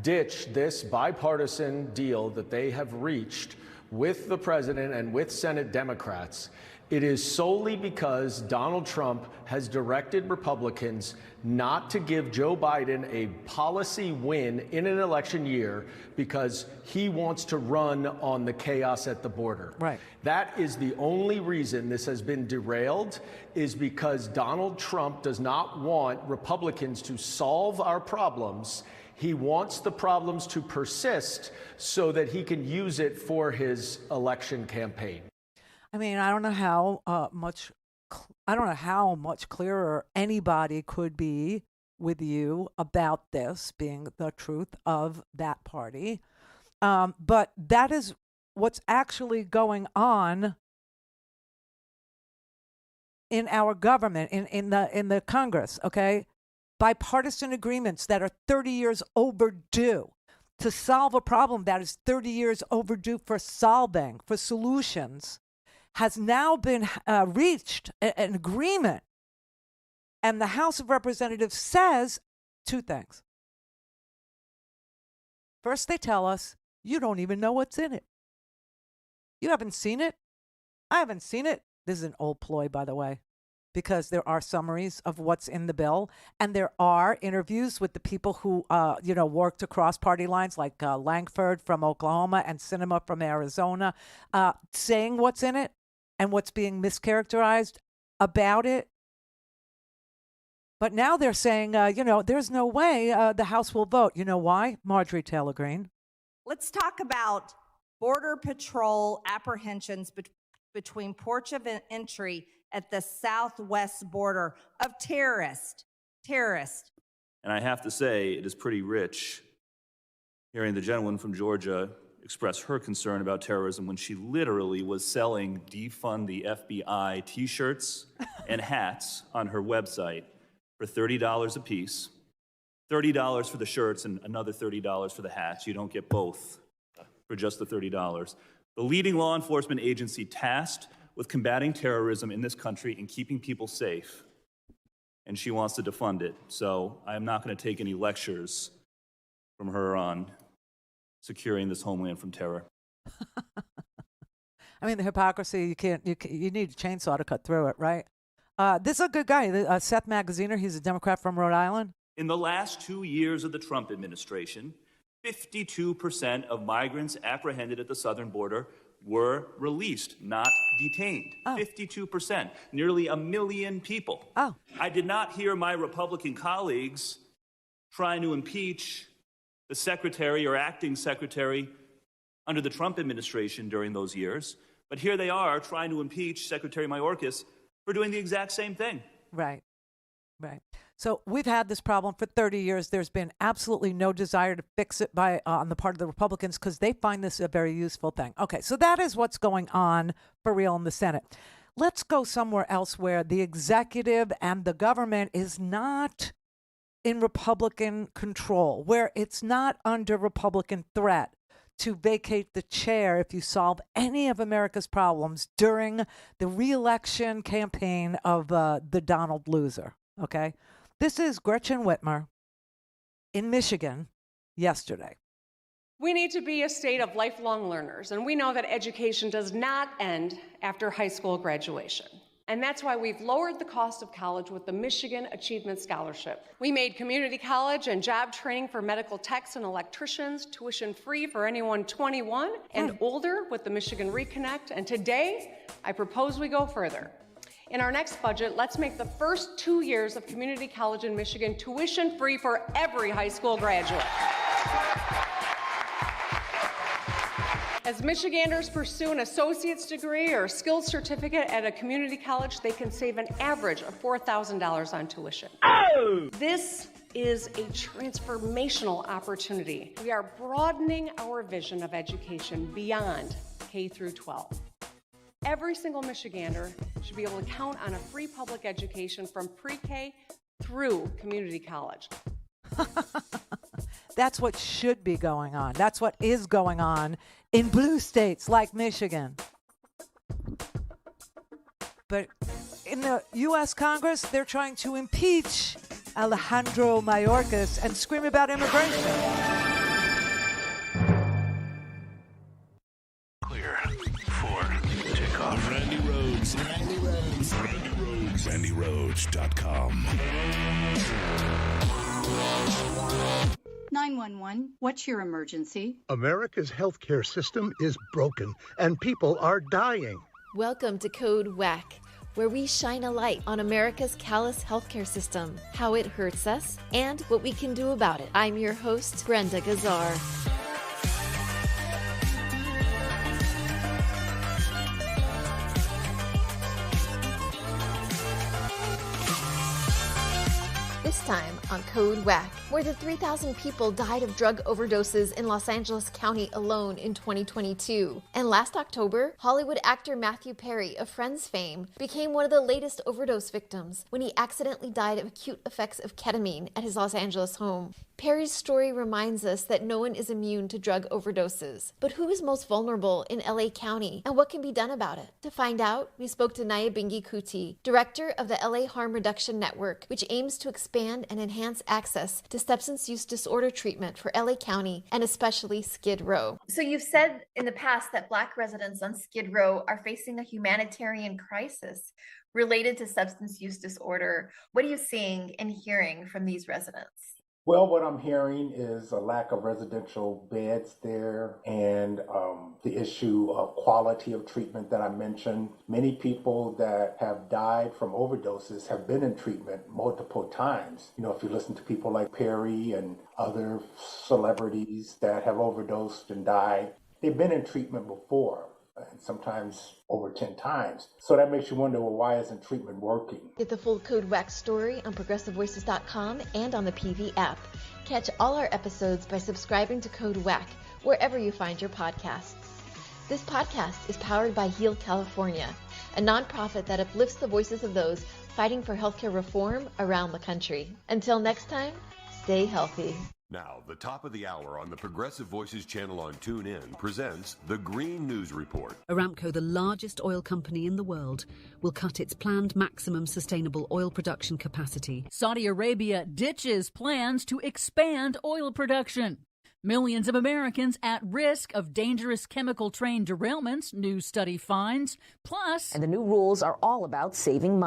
Speaker 6: ditch this bipartisan deal that they have reached with the president and with Senate Democrats, it is solely because Donald Trump has directed Republicans not to give Joe Biden a policy win in an election year because he wants to run on the chaos at the border.
Speaker 11: Right.
Speaker 6: That is the only reason this has been derailed, is because Donald Trump does not want Republicans to solve our problems. He wants the problems to persist so that he can use it for his election campaign.
Speaker 11: I mean, I don't know how much clearer anybody could be with you about this being the truth of that party. But that is what's actually going on in our government, in the Congress, okay? Bipartisan agreements that are 30 years overdue to solve a problem that is 30 years overdue for solving, for solutions, has now been reached an agreement. And the House of Representatives says two things. First, they tell us, you don't even know what's in it. You haven't seen it? I haven't seen it. This is an old ploy, by the way, because there are summaries of what's in the bill, and there are interviews with the people who, worked across party lines, like Langford from Oklahoma and Sinema from Arizona, saying what's in it and what's being mischaracterized about it. But now they're saying, there's no way the House will vote. You know why? Marjorie Taylor Greene.
Speaker 3: Let's talk about Border Patrol apprehensions between ports of entry at the southwest border of terrorists.
Speaker 18: And I have to say, it is pretty rich hearing the gentleman from Georgia express her concern about terrorism when she literally was selling defund the FBI t-shirts and hats on her website for $30 a piece. $30 for the shirts and another $30 for the hats. You don't get both for just the $30. The leading law enforcement agency tasked with combating terrorism in this country and keeping people safe. And she wants to defund it. So I am not going to take any lectures from her on securing this homeland from terror.
Speaker 11: I mean, the hypocrisy, you need a chainsaw to cut through it, right? This is a good guy, Seth Magaziner. He's a Democrat from Rhode Island.
Speaker 18: In the last 2 years of the Trump administration, 52% of migrants apprehended at the southern border were released, not detained. 52%, nearly 1 million people. I did not hear my Republican colleagues trying to impeach the secretary or acting secretary under the Trump administration during those years, but here they are trying to impeach Secretary Mayorkas for doing the exact same thing.
Speaker 11: Right. So we've had this problem for 30 years. There's been absolutely no desire to fix it on the part of the Republicans because they find this a very useful thing. Okay, so that is what's going on for real in the Senate. Let's go somewhere else where the executive and the government is not in Republican control, where it's not under Republican threat to vacate the chair if you solve any of America's problems during the re-election campaign of the Donald loser. Okay? This is Gretchen Whitmer in Michigan yesterday.
Speaker 21: We need to be a state of lifelong learners, and we know that education does not end after high school graduation. And that's why we've lowered the cost of college with the Michigan Achievement Scholarship. We made community college and job training for medical techs and electricians tuition-free for anyone 21 and older with the Michigan Reconnect. And today, I propose we go further. In our next budget, let's make the first 2 years of community college in Michigan tuition-free for every high school graduate. As Michiganders pursue an associate's degree or skills certificate at a community college, they can save an average of $4,000 on tuition. This is a transformational opportunity. We are broadening our vision of education beyond K through 12. Every single Michigander should be able to count on a free public education from pre-K through community college.
Speaker 11: That's what should be going on. That's what is going on in blue states like Michigan. But in the U.S. Congress, they're trying to impeach Alejandro Mayorkas and scream about immigration.
Speaker 19: Clear. RandiRhodes.com.
Speaker 5: 911, what's your emergency?
Speaker 14: America's healthcare system is broken, and people are dying.
Speaker 22: Welcome to Code WAC, where we shine a light on America's callous healthcare system, how it hurts us, and what we can do about it. I'm your host, Brenda Gazar. This time on Code WAC, more than 3,000 people died of drug overdoses in Los Angeles County alone in 2022. And last October, Hollywood actor Matthew Perry of Friends fame became one of the latest overdose victims when he accidentally died of acute effects of ketamine at his Los Angeles home. Perry's story reminds us that no one is immune to drug overdoses. But who is most vulnerable in LA County, and what can be done about it? To find out, we spoke to Nyabinghi Kuti, director of the LA Harm Reduction Network, which aims to expand and enhance access to substance use disorder treatment for LA County and especially Skid Row. So you've said in the past that Black residents on Skid Row are facing a humanitarian crisis related to substance use disorder. What are you seeing and hearing from these residents?
Speaker 23: Well, what I'm hearing is a lack of residential beds there and the issue of quality of treatment that I mentioned. Many people that have died from overdoses have been in treatment multiple times. You know, if you listen to people like Perry and other celebrities that have overdosed and died, they've been in treatment before. And sometimes over 10 times. So that makes you wonder, well, why isn't treatment working?
Speaker 22: Get the full Code WAC story on ProgressiveVoices.com and on the PV app. Catch all our episodes by subscribing to Code WAC wherever you find your podcasts. This podcast is powered by Heal California, a nonprofit that uplifts the voices of those fighting for healthcare reform around the country. Until next time, stay healthy.
Speaker 24: Now, the top of the hour on the Progressive Voices channel on TuneIn presents the Green News Report.
Speaker 25: Aramco, the largest oil company in the world, will cut its planned maximum sustainable oil production capacity.
Speaker 27: Saudi Arabia ditches plans to expand oil production. Millions of Americans at risk of dangerous chemical train derailments, new study finds. Plus,
Speaker 26: and the new rules are all about saving money.